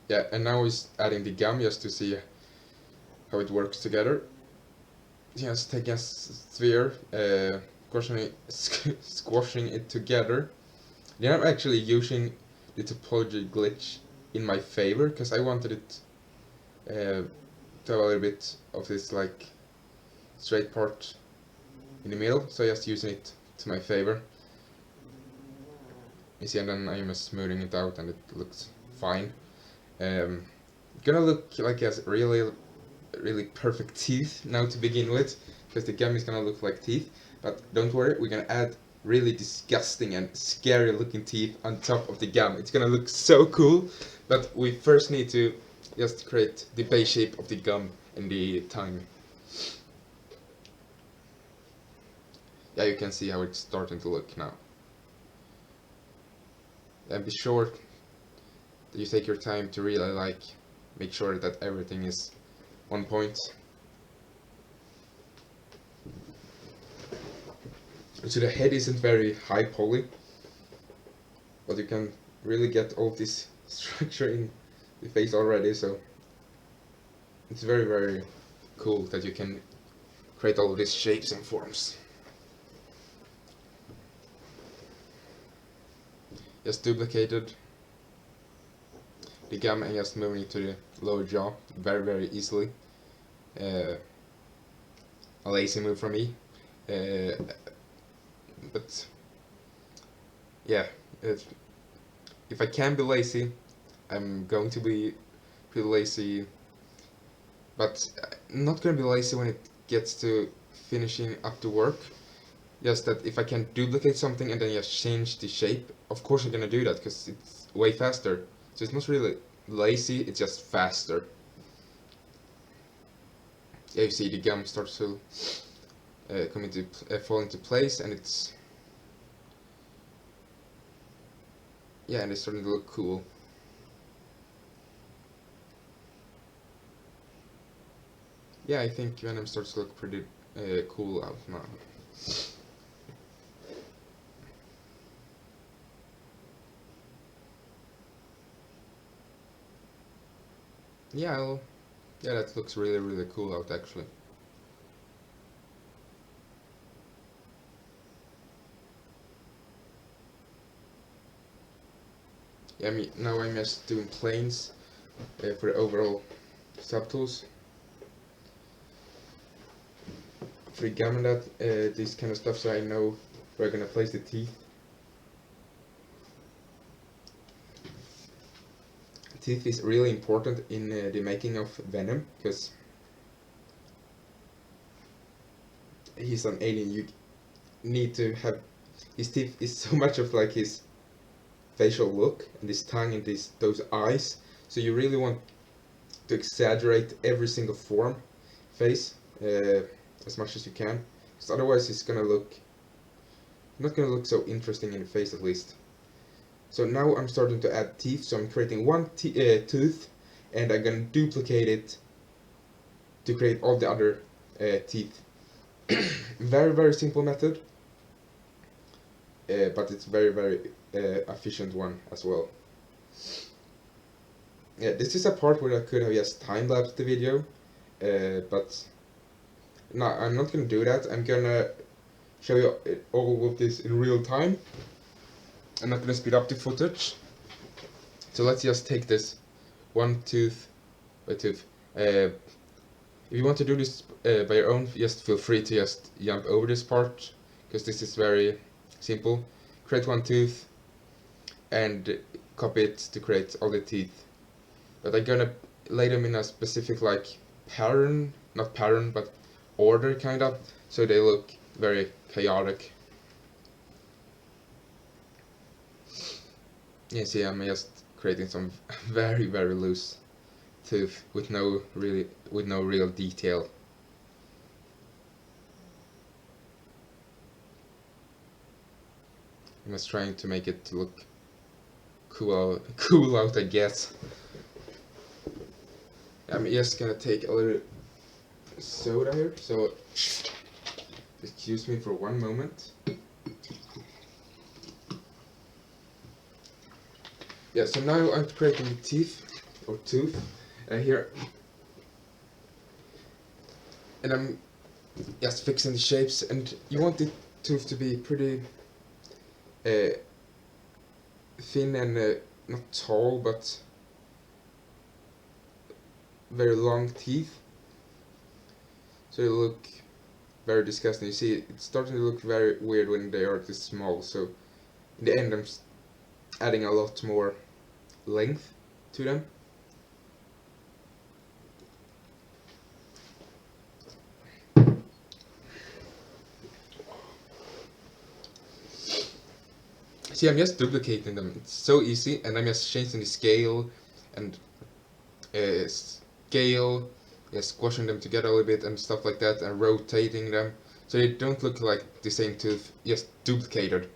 Yeah, and now we're adding the gum just to see how it works together. Just take a sphere, squashing it together. Then I'm actually using the topology glitch in my favor, because I wanted it to have a little bit of this like straight part in the middle, so just using it to my favor. You see, and then I'm just smoothing it out, and it looks fine. Gonna look like a really perfect teeth now to begin with, because the gum is gonna look like teeth, but don't worry, we're gonna add really disgusting and scary looking teeth on top of the gum. It's gonna look so cool, but we first need to just create the base shape of the gum and the tongue. Yeah, you can see how it's starting to look now. And be sure that you take your time to really like make sure that everything is on point. So the head isn't very high poly, but you can really get all this structure in the face already, so it's very cool that you can create all of these shapes and forms. Just duplicated the gum and just moving it to the lower jaw very easily. A lazy move from me, but yeah, if I can be lazy, I'm going to be pretty lazy, but I'm not going to be lazy when it gets to finishing up the work. Just that if I can duplicate something and then just change the shape, of course I'm going to do that, because it's way faster. So it's not really lazy, it's just faster. Yeah, you see the gum starts to fall into place, and it's and it's starting to look cool. Yeah, I think Venom starts to look pretty cool out now. Yeah, that looks really cool out actually. Yeah, now I'm just doing planes for the overall subtools. For the gamma that this kind of stuff, so I know where I'm gonna place the teeth. Teeth is really important in the making of Venom, because he's an alien. You need to have his teeth is so much of like his facial look and his tongue and those eyes. So you really want to exaggerate every single face as much as you can, because otherwise it's gonna look not gonna look so interesting in the face at least. So now I'm starting to add teeth. So I'm creating one tooth, and I'm gonna duplicate it to create all the other teeth. Very simple method, but it's very efficient one as well. Yeah, this is a part where I could have just time-lapsed the video, but no, I'm not gonna do that. I'm gonna show you all of this in real time. I'm not gonna speed up the footage. So let's just take this one tooth by tooth. If you want to do this by your own, just feel free to just jump over this part, because this is very simple. Create one tooth and copy it to create all the teeth. But I'm gonna lay them in a specific like pattern, not pattern, but order kind of, so they look very chaotic. You see, I'm just creating some very loose tooth with no real detail. I'm just trying to make it look cool out, I guess. I'm just gonna take a little soda here, so excuse me for one moment. Yeah, so now I'm creating the teeth, or tooth, here. And I'm just fixing the shapes, and you want the tooth to be pretty thin and not tall, but very long teeth. So they look very disgusting. You see, it's starting to look very weird when they are this small, so in the end I'm adding a lot more length to them. See, I'm just duplicating them. It's so easy, and I'm just changing the scale and squashing them together a little bit and stuff like that, and rotating them so they don't look like the same tooth, just duplicated.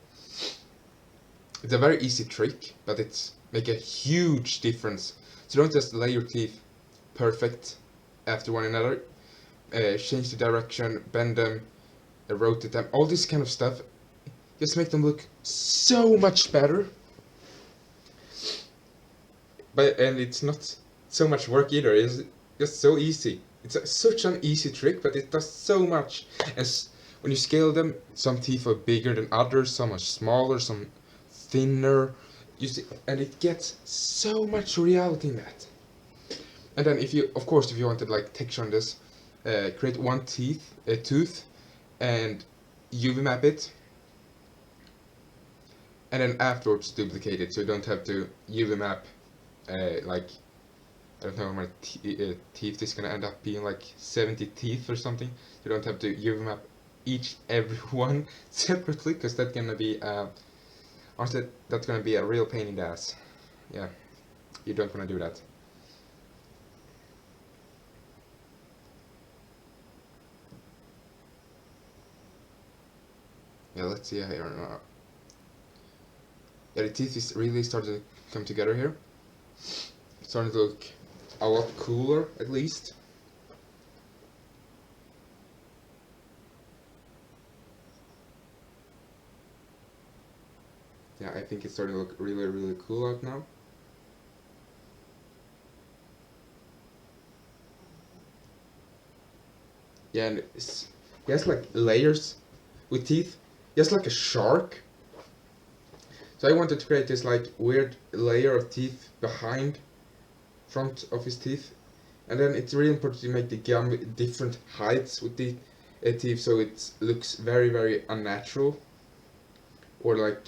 It's a very easy trick, but it's make a huge difference. So don't just lay your teeth perfect after one another. Change the direction, bend them, rotate them, all this kind of stuff. Just make them look so much better. And it's not so much work either. It's just so easy. It's such an easy trick, but it does so much. And when you scale them, some teeth are bigger than others, some are smaller, some thinner. You see, and it gets so much reality in that. And then if you wanted like texture on this, create one tooth, and UV map it, and then afterwards duplicate it, so you don't have to UV map like, I don't know how many teeth is gonna end up being, like 70 teeth or something. You don't have to UV map every one separately, because that's gonna be honestly, that's gonna be a real pain in the ass. Yeah, you don't wanna do that. Yeah, let's see here now. Yeah, the teeth is really starting to come together here. It's starting to look a lot cooler, at least. Yeah, I think it's starting to look really cool out now. Yeah, and he has like layers with teeth, just like a shark. So I wanted to create this like weird layer of teeth behind front of his teeth, and then it's really important to make the gum different heights with the teeth, so it looks very unnatural or like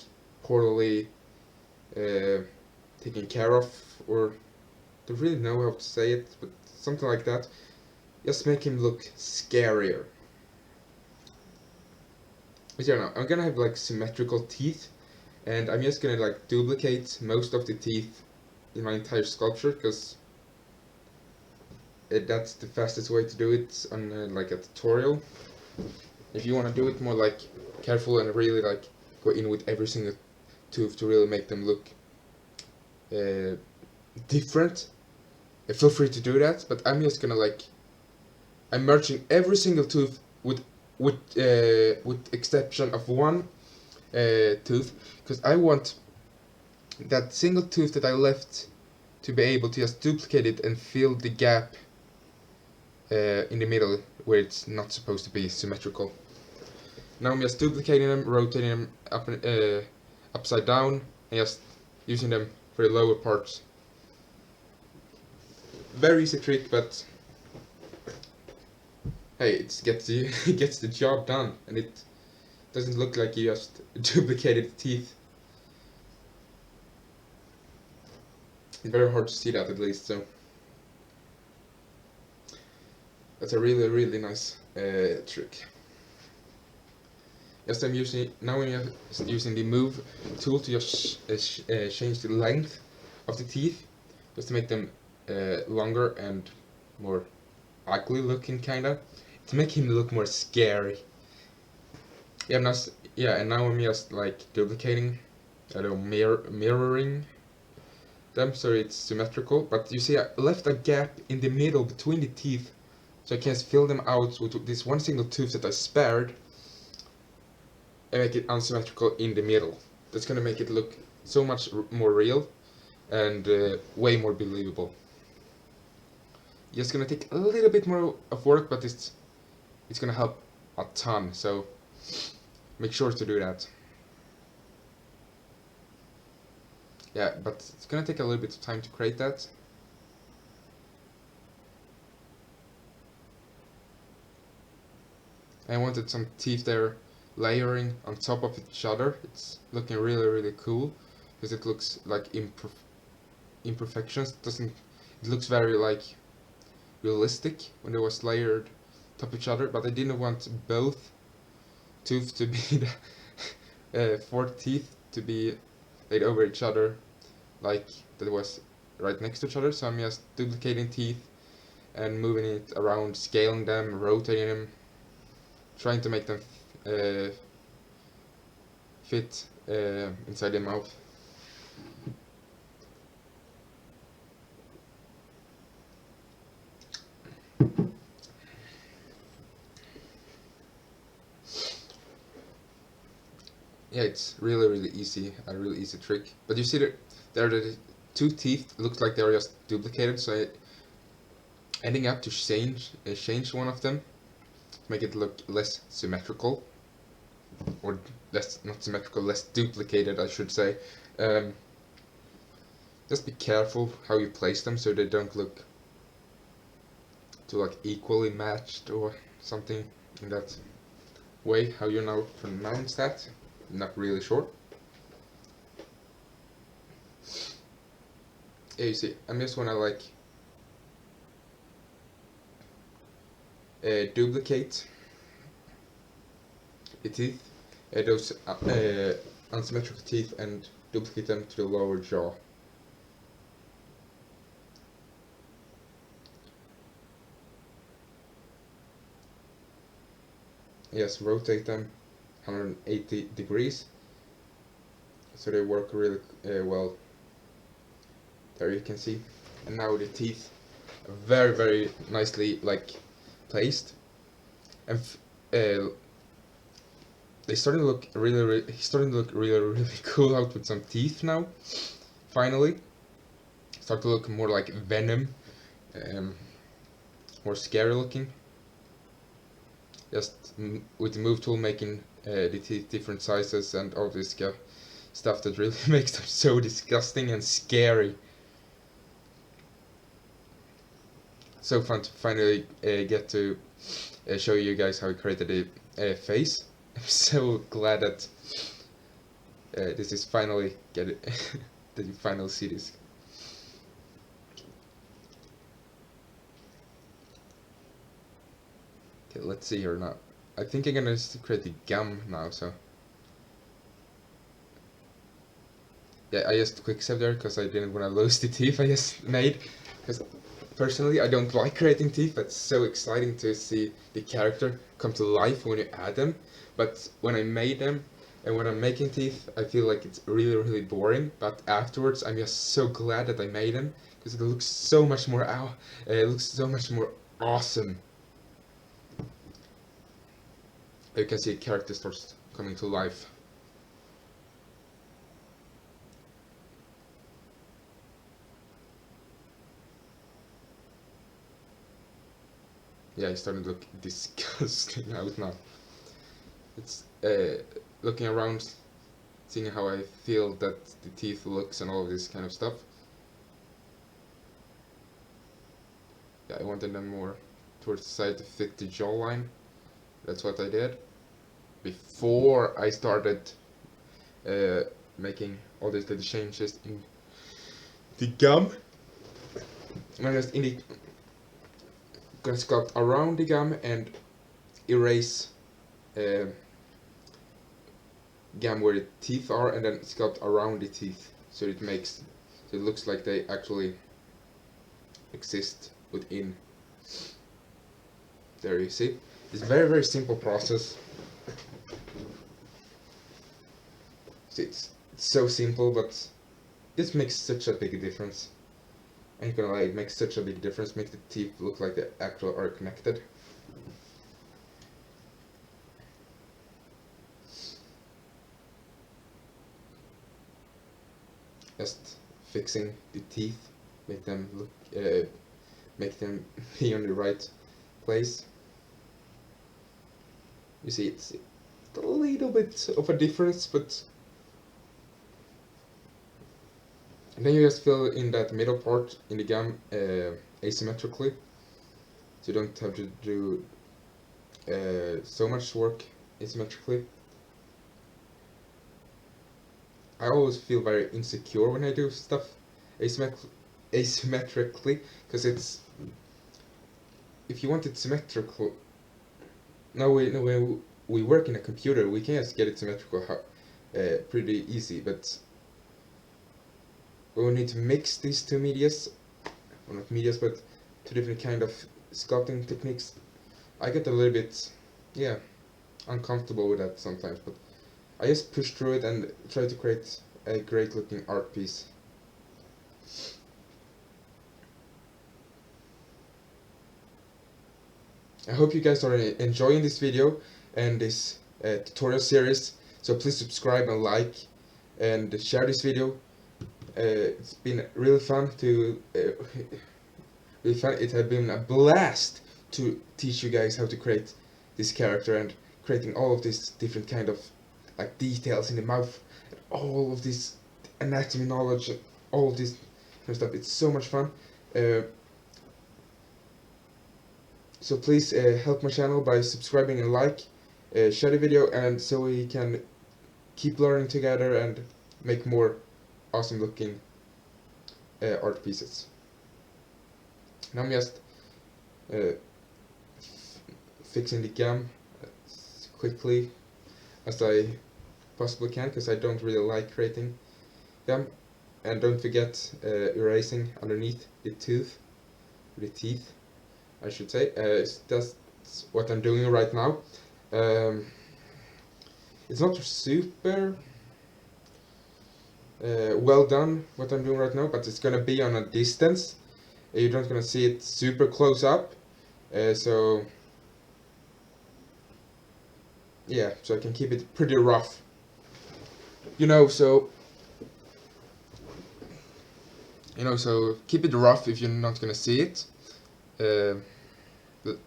poorly taken care of, or don't really know how to say it, but something like that. Just make him look scarier. But yeah, no, I'm gonna have like symmetrical teeth, and I'm just gonna like duplicate most of the teeth in my entire sculpture, because that's the fastest way to do it on like a tutorial. If you want to do it more like careful and really like go in with every single tooth to really make them look different, feel free to do that. But I'm just gonna like, I'm merging every single tooth with exception of one tooth, because I want that single tooth that I left to be able to just duplicate it and fill the gap in the middle where it's not supposed to be symmetrical. Now I'm just duplicating them, rotating them up upside down, and just using them for the lower parts. Very easy trick, but hey, it gets it gets the job done, and it doesn't look like you just duplicated the teeth. It's very hard to see that, at least, so that's a really nice trick. Yes, I'm using the move tool to just change the length of the teeth, just to make them longer and more ugly looking, kinda, to make him look more scary. Yeah, and now I'm just like duplicating, mirroring them so it's symmetrical. But you see, I left a gap in the middle between the teeth, so I can fill them out with this one single tooth that I spared, and make it unsymmetrical in the middle. That's gonna make it look so much more real and way more believable. Just gonna take a little bit more of work, but it's gonna help a ton, so make sure to do that. Yeah, but it's gonna take a little bit of time to create that. I wanted some teeth there layering on top of each other. It's looking really cool, because it looks like imperfections. It looks very like realistic when it was layered top of each other, but I didn't want both tooth to be the 4 teeth to be laid over each other like that was right next to each other. So I'm just duplicating teeth and moving it around, scaling them, rotating them, trying to make them fit inside the mouth. Yeah, it's really easy, a really easy trick. But you see that there are the 2 teeth look like they are just duplicated, so I ending up to change one of them to make it look less symmetrical, or not symmetrical, less duplicated, I should say. Just be careful how you place them so they don't look too like equally matched or something in that way. How you now pronounce that? Not really sure. Yeah, you see, I just wanna like duplicate the teeth, those unsymmetrical teeth, and duplicate them to the lower jaw. Yes, rotate them 180 degrees so they work really well. There you can see, and now the teeth are very nicely like placed, and they starting to look really cool out with some teeth now. Finally, start to look more like Venom, more scary looking. Just with the move tool, making the teeth different sizes and all this stuff that really makes them so disgusting and scary. So fun to finally get to show you guys how I created a face. I'm so glad that this is finally that you finally see this. Okay, let's see here now. I think I'm gonna create the gum now, so yeah, I just quick save there because I didn't want to lose the teeth I just made. Because personally, I don't like creating teeth. It's so exciting to see the character come to life when you add them. But when I made them and when I'm making teeth, I feel like it's really boring. But afterwards, I'm just so glad that I made them because it looks so much more it looks so much more awesome. You can see a character starts coming to life. Yeah, it's starting to look disgusting out now. It's looking around, seeing how I feel that the teeth looks and all of this kind of stuff. Yeah, I wanted them more towards the side to fit the jawline. That's what I did before I started making all these little changes in the gum. I'm just gonna sculpt around the gum and erase gum where the teeth are, and then sculpt around the teeth so it looks like they actually exist within. There you see. It's a very simple process. It's so simple, but this makes such a big difference. I ain't gonna lie, it makes such a big difference. Make the teeth look like they actually are connected. Just fixing the teeth, make them look, make them be on the right place. You see, it's a little bit of a difference, but and then you just fill in that middle part in the gum asymmetrically, so you don't have to do so much work asymmetrically. I always feel very insecure when I do stuff asymmetrically, because it's, if you want it symmetrical, no, we work in a computer, we can just get it symmetrical pretty easy, but we will need to mix these two medias, or not medias, but two different kind of sculpting techniques. I get a little bit, yeah, uncomfortable with that sometimes, but I just push through it and try to create a great looking art piece. I hope you guys are enjoying this video and this tutorial series, so please subscribe and like and share this video. It's been really fun to it had been a blast to teach you guys how to create this character and creating all of these different kind of like details in the mouth and all of this anatomy knowledge and all of this kind of stuff. It's so much fun. So please help my channel by subscribing and like, share the video, and so we can keep learning together and make more awesome looking art pieces. Now I'm just fixing the gum as quickly as I possibly can, because I don't really like creating gum. And don't forget erasing underneath the teeth, I should say. That's what I'm doing right now. It's not super well done what I'm doing right now, but it's gonna be on a distance. You're not gonna see it super close up, so yeah, so I can keep it pretty rough, so so keep it rough if you're not gonna see it. But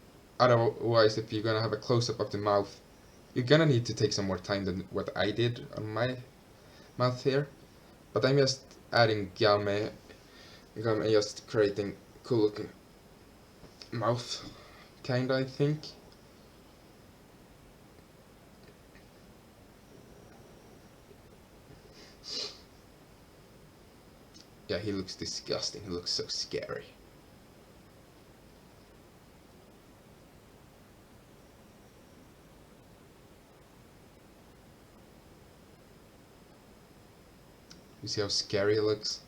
otherwise, if you're gonna have a close-up of the mouth, you're gonna need to take some more time than what I did on my mouth here, but I'm just adding gum and just creating cool looking mouth, kinda, I think. Yeah, he looks disgusting. He looks so scary. You see how scary he looks?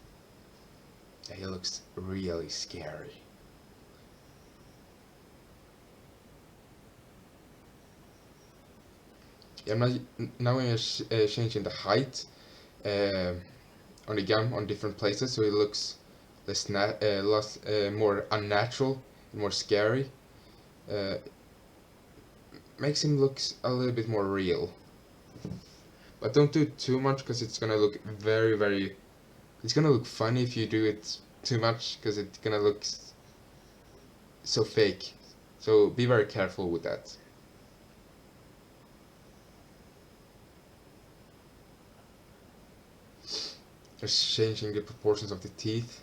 Yeah, he looks really scary. Yeah, now I'm changing the height on the gum on different places, so it looks more unnatural and more scary. Makes him look a little bit more real. But don't do it too much, because it's gonna look it's gonna look funny if you do it too much, because it's gonna look so fake. So be very careful with that. Just changing the proportions of the teeth.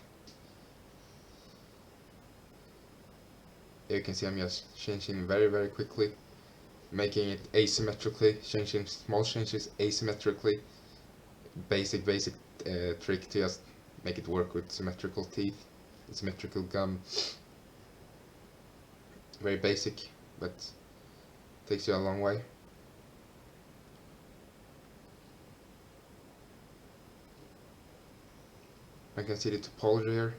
You can see I'm just changing very quickly, making it asymmetrically, changing small changes asymmetrically. Basic trick to just make it work with symmetrical teeth, symmetrical gum. Very basic, but takes you a long way. I can see the topology here.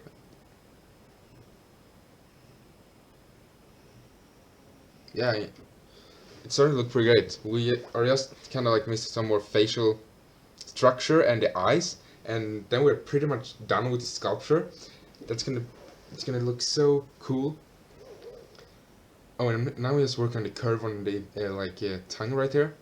Yeah, it started to look pretty great. We are just kind of like missing some more facial structure and the eyes, and then we're pretty much done with the sculpture. It's gonna look so cool. Oh, and now we just work on the curve on the tongue right here.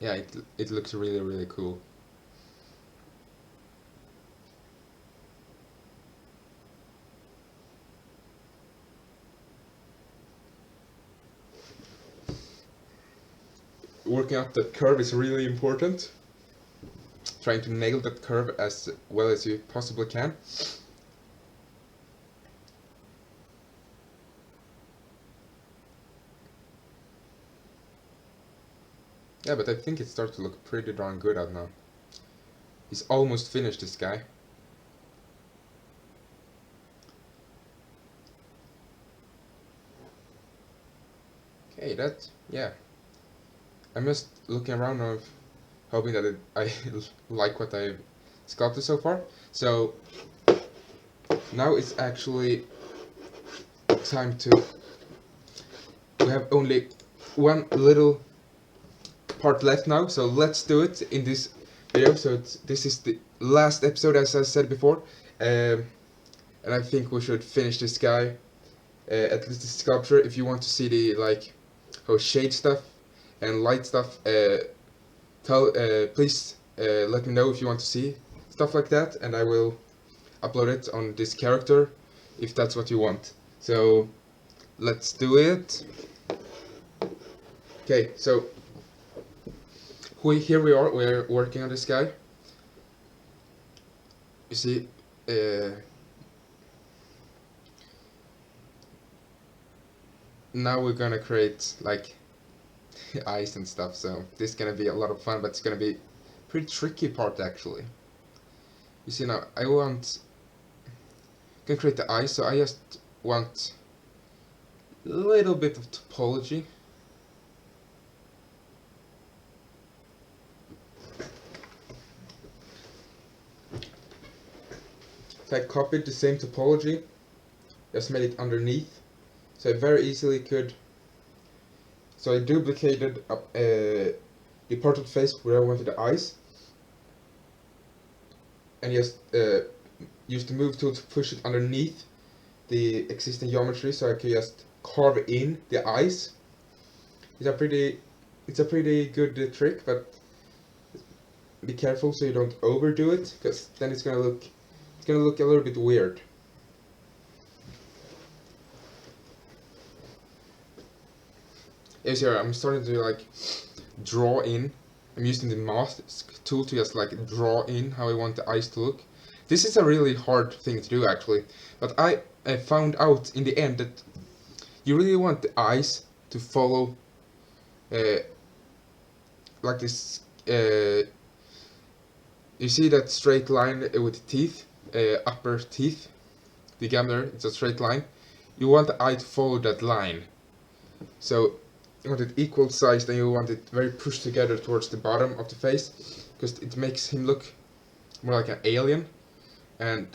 Yeah, it looks really cool. Working out that curve is really important. Trying to nail that curve as well as you possibly can. Yeah, but I think it starts to look pretty darn good out now. He's almost finished, this guy. Okay, yeah. I'm just looking around now, hoping that I like what I've sculpted so far. So now it's actually time to. We have only one little part left now, so let's do it in this video. So this is the last episode, as I said before, and I think we should finish this guy, at least the sculpture. If you want to see the how shade stuff and light stuff, please let me know if you want to see stuff like that, and I will upload it on this character if that's what you want. So let's do it. Okay, so here we are. We're working on this guy. You see, now we're gonna create like eyes and stuff, so this is gonna be a lot of fun, but it's gonna be pretty tricky part actually. You see, now I can create the eyes, so I just want a little bit of topology. So I copied the same topology, just made it underneath, so I very easily could. So I duplicated the part of the face where I wanted the eyes, and just used the move tool to push it underneath the existing geometry, so I could just carve in the eyes. It's a pretty good trick, but be careful so you don't overdo it, because then it's gonna look a little bit weird. as here, I'm starting to like draw in. I'm using the mask tool to just like draw in how I want the eyes to look. This is a really hard thing to do actually, but I found out in the end that you really want the eyes to follow like this. You see that straight line with teeth, upper teeth, the gum there, it's a straight line. You want the eye to follow that line. So you want it equal sized and you want it very pushed together towards the bottom of the face, because it makes him look more like an alien, and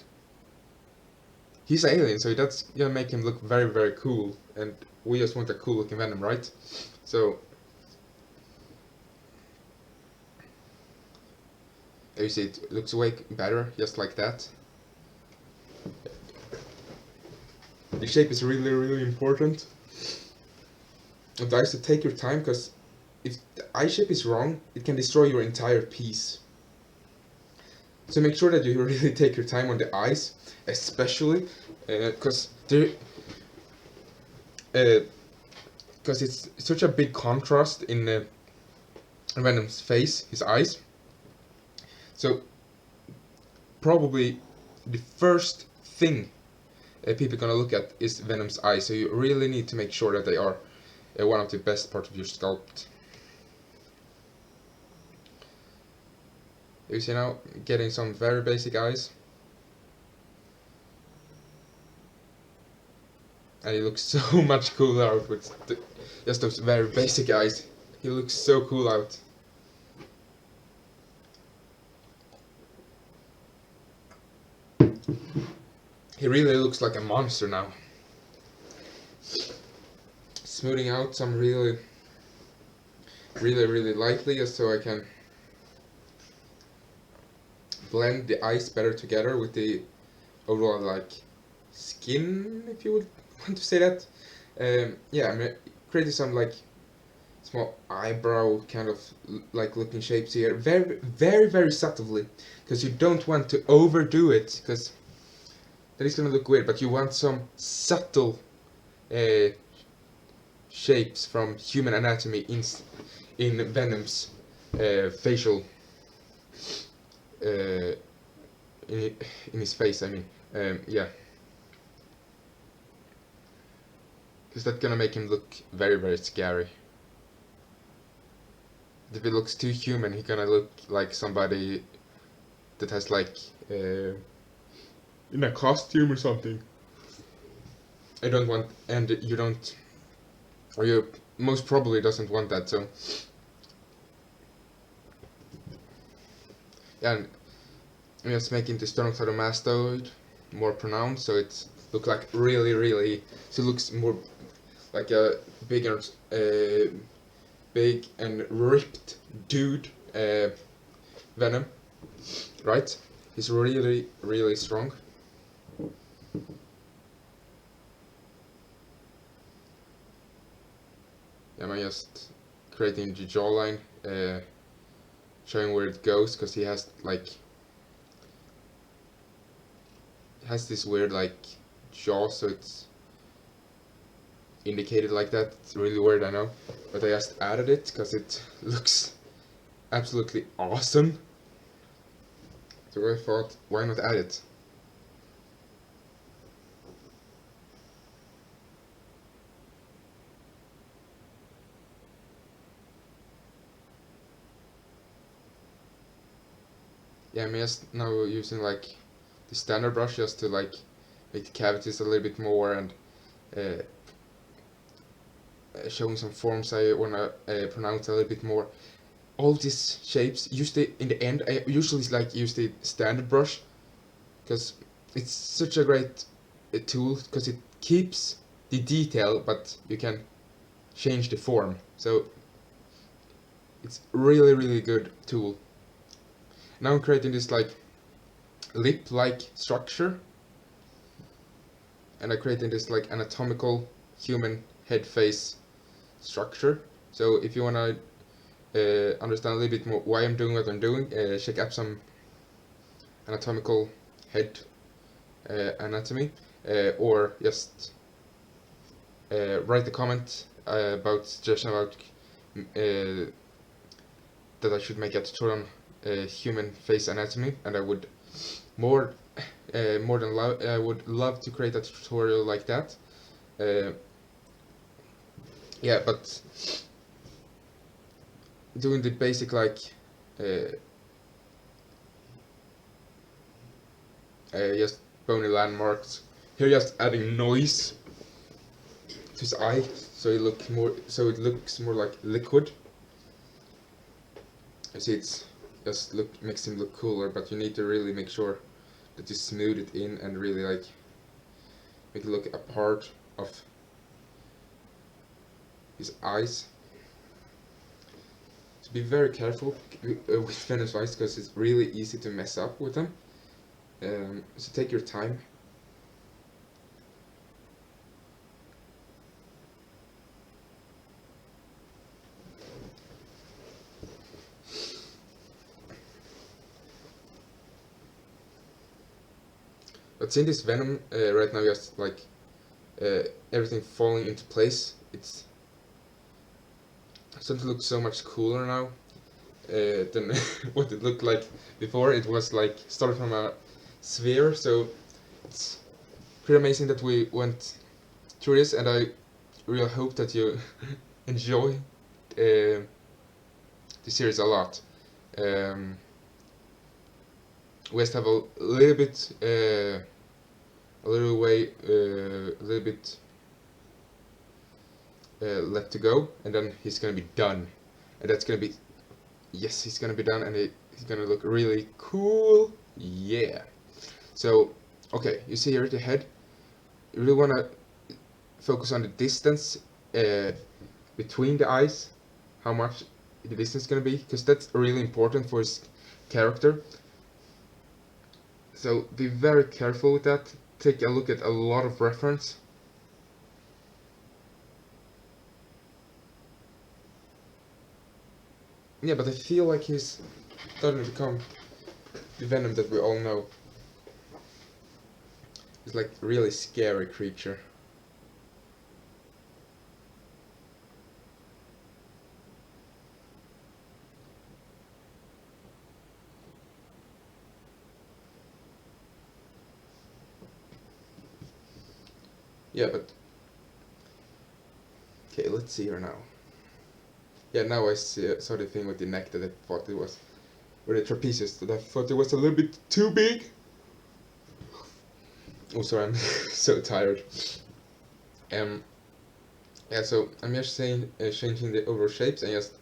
he's an alien, so that's gonna make him look very, very cool, and we just want a cool looking Venom, right? So you see it looks way better, just like that. The shape is really, really important. And guys, to take your time, because if the eye shape is wrong, it can destroy your entire piece. So make sure that you really take your time on the eyes, especially because it's such a big contrast in Venom's face, his eyes. So probably the first thing people are gonna look at is Venom's eyes. So you really need to make sure that they are one of the best parts of your sculpt. You see now, getting some very basic eyes. And he looks so much cooler out with just those very basic eyes. He looks so cool out. He really looks like a monster now. Smoothing out some really lightly, just so I can blend the eyes better together with the overall like skin, if you would want to say that. Yeah, I'm creating some like small eyebrow kind of like looking shapes here, very subtly, because you don't want to overdo it, because that is gonna look weird. But you want some subtle shapes from human anatomy in Venom's facial in his face, I mean, yeah, because that's gonna make him look very scary. If it looks too human, he's gonna look like somebody that has like in a costume or something. I don't want, and you don't, or you most probably doesn't want that. So yeah, and I'm just making the sternocleidomastoid more pronounced, so it looks like really, so it looks more like a big and ripped dude, Venom, right? He's really strong. I'm just creating the jawline, showing where it goes, because he has like this weird like jaw, so it's indicated like that. It's really weird, I know, but I just added it because it looks absolutely awesome. So I thought, why not add it? Yeah, I'm just now using like the standard brush just to like make the cavities a little bit more, and showing some forms I wanna pronounce a little bit more. All these shapes, usually in the end, I usually like use the standard brush, because it's such a great tool, because it keeps the detail, but you can change the form. So it's really good tool. Now I'm creating this like lip-like structure, and I'm creating this like anatomical human head face structure. So if you wanna understand a little bit more why I'm doing what I'm doing, check out some anatomical head anatomy, or just write a comment about suggestion about that I should make a tutorial on human face anatomy, and I would more than I would love to create a tutorial like that. Yeah, but doing the basic like just bony landmarks. Here, just adding noise to his eye, so it looks more like liquid. You see, it's just makes him look cooler, but you need to really make sure that you smooth it in and really like make it look a part of his eyes. So be very careful with Venom's eyes, because it's really easy to mess up with them. So take your time. But seeing this Venom right now, just like everything falling into place, it's starting to look so much cooler now than what it looked like before. It was like started from a sphere, so it's pretty amazing that we went through this, and I really hope that you enjoy the series a lot. We just have a little bit left to go, and then he's gonna be done, and that's gonna be, yes, he's gonna be done, and he's gonna look really cool. Yeah. So okay, you see here at the head, you really wanna focus on the distance between the eyes, how much the distance is gonna be, because that's really important for his character. So be very careful with that. Take a look at a lot of reference. Yeah, but I feel like he's starting to become the Venom that we all know. He's like a really scary creature. Yeah, but okay, let's see here now. Yeah, now I saw the thing with the neck that I thought it was, or the trapezius, that I thought it was a little bit too big. Oh, sorry, I'm so tired. Yeah, so I'm just saying, changing the overall shapes and just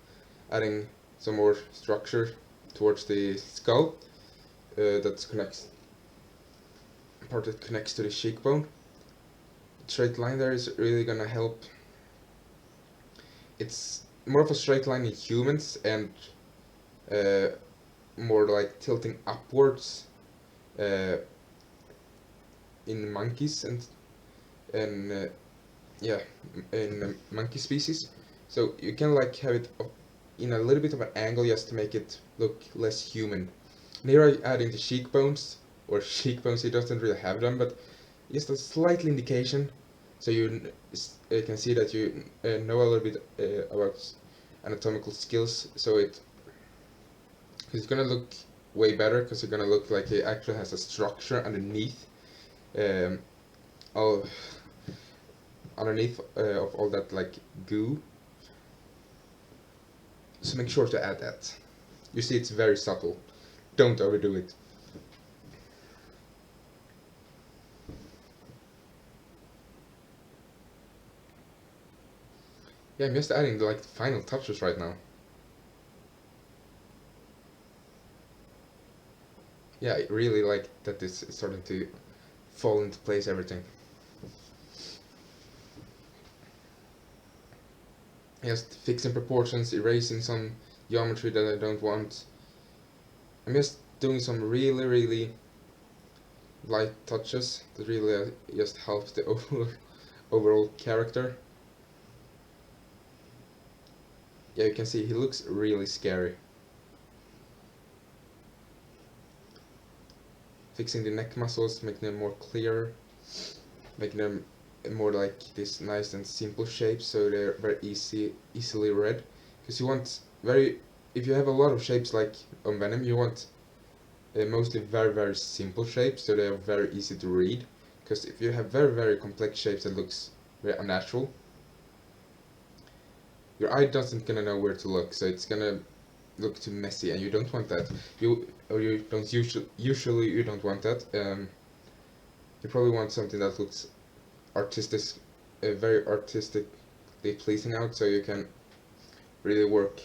adding some more structure towards the skull. That connects to the cheekbone. The straight line there is really gonna help. It's more of a straight line in humans, and more like tilting upwards in monkeys and yeah, in monkey species. So you can like have it in a little bit of an angle just to make it look less human. And here I'm adding the cheekbones, or cheekbones, he doesn't really have them, but just a slight indication, so you can see that you know a little bit about anatomical skills. So it's gonna look way better, because it's gonna look like it actually has a structure underneath all of all that like goo. So make sure to add that. You see, it's very subtle. Don't overdo it. Yeah, I'm just adding the like final touches right now. Yeah, I really like that it's starting to fall into place, everything. Just fixing proportions, erasing some geometry that I don't want. I'm just doing some really light touches that really just helps the overall character. Yeah, you can see he looks really scary. Fixing the neck muscles, making them more clear, making them more like this nice and simple shapes, so they're very easily read. Because you want if you have a lot of shapes like on Venom, you want mostly very simple shapes, so they are very easy to read. Because if you have very complex shapes that looks very unnatural, your eye doesn't gonna know where to look, so it's gonna look too messy, and you don't want that. You don't usually you don't want that. You probably want something that looks artistic, very artistically pleasing out, so you can really work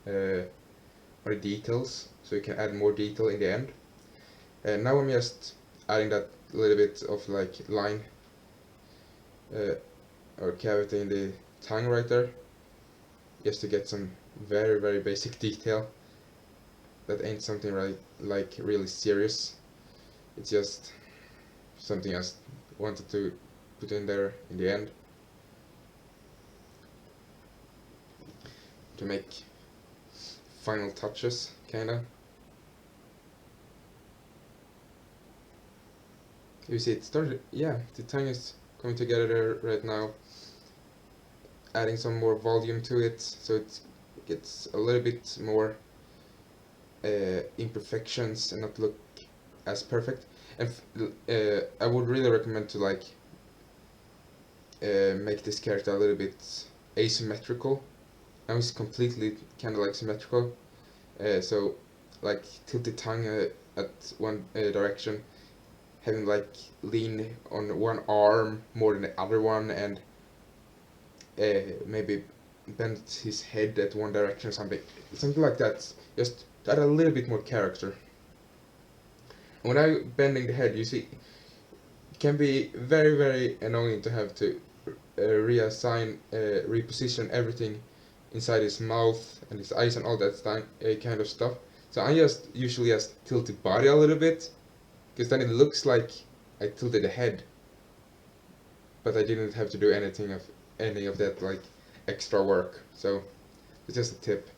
on the details, so you can add more detail in the end. And now I'm just adding that little bit of like line or cavity in the tongue right there, just to get some very basic detail. That ain't something really serious. It's just something I just wanted to put in there in the end to make final touches, kinda. You see it started, yeah, the tongue is coming together there right now. Adding some more volume to it, so it gets a little bit more imperfections and not look as perfect. And I would really recommend to like make this character a little bit asymmetrical. Now it's completely kind of like symmetrical, so like tilt the tongue at one direction, having like lean on one arm more than the other one, and maybe bend his head at one direction or something like that, just to add a little bit more character. And when I'm bending the head, you see, it can be very annoying to have to reposition everything inside his mouth and his eyes and all that kind of stuff. So I just usually just tilt the body a little bit, because then it looks like I tilted the head, but I didn't have to do any of that like extra work. So it's just a tip.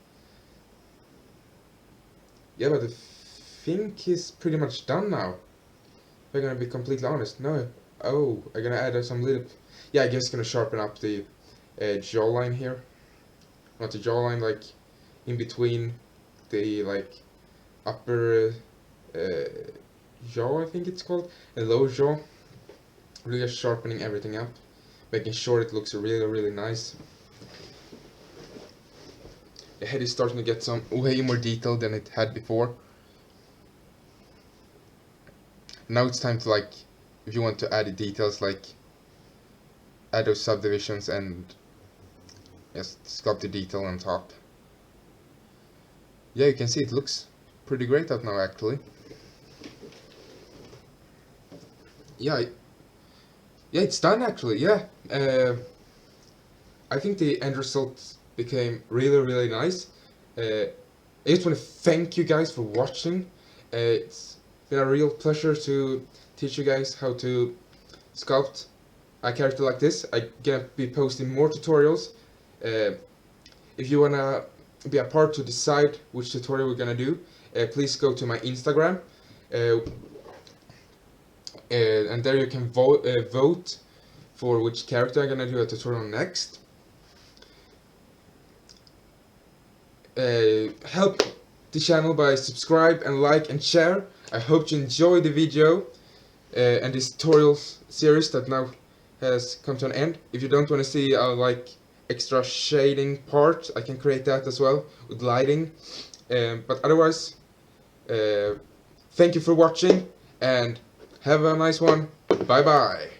Yeah, but I think he's pretty much done now, if I'm gonna be completely honest. No, I'm gonna add some little, yeah, I guess gonna sharpen up the jawline here. Not the jawline, like in between the like upper jaw, I think it's called, and lower jaw. Really just sharpening everything up, making sure it looks really nice. The head is starting to get some way more detail than it had before. Now it's time to, like, if you want to add the details, like add those subdivisions and just sculpt the detail on top. Yeah, you can see it looks pretty great out now, actually. Yeah, it's done actually. Yeah, I think the end result became really nice. I just want to thank you guys for watching. It's been a real pleasure to teach you guys how to sculpt a character like this. I'm gonna be posting more tutorials. If you wanna be a part to decide which tutorial we're gonna do, please go to my Instagram, and there you can vote for which character I'm gonna do a tutorial next. Help the channel by subscribe and like and share. I hope you enjoy the video and this tutorial series that now has come to an end. If you don't want to see like extra shading part, I can create that as well with lighting. But otherwise, thank you for watching and have a nice one. Bye bye.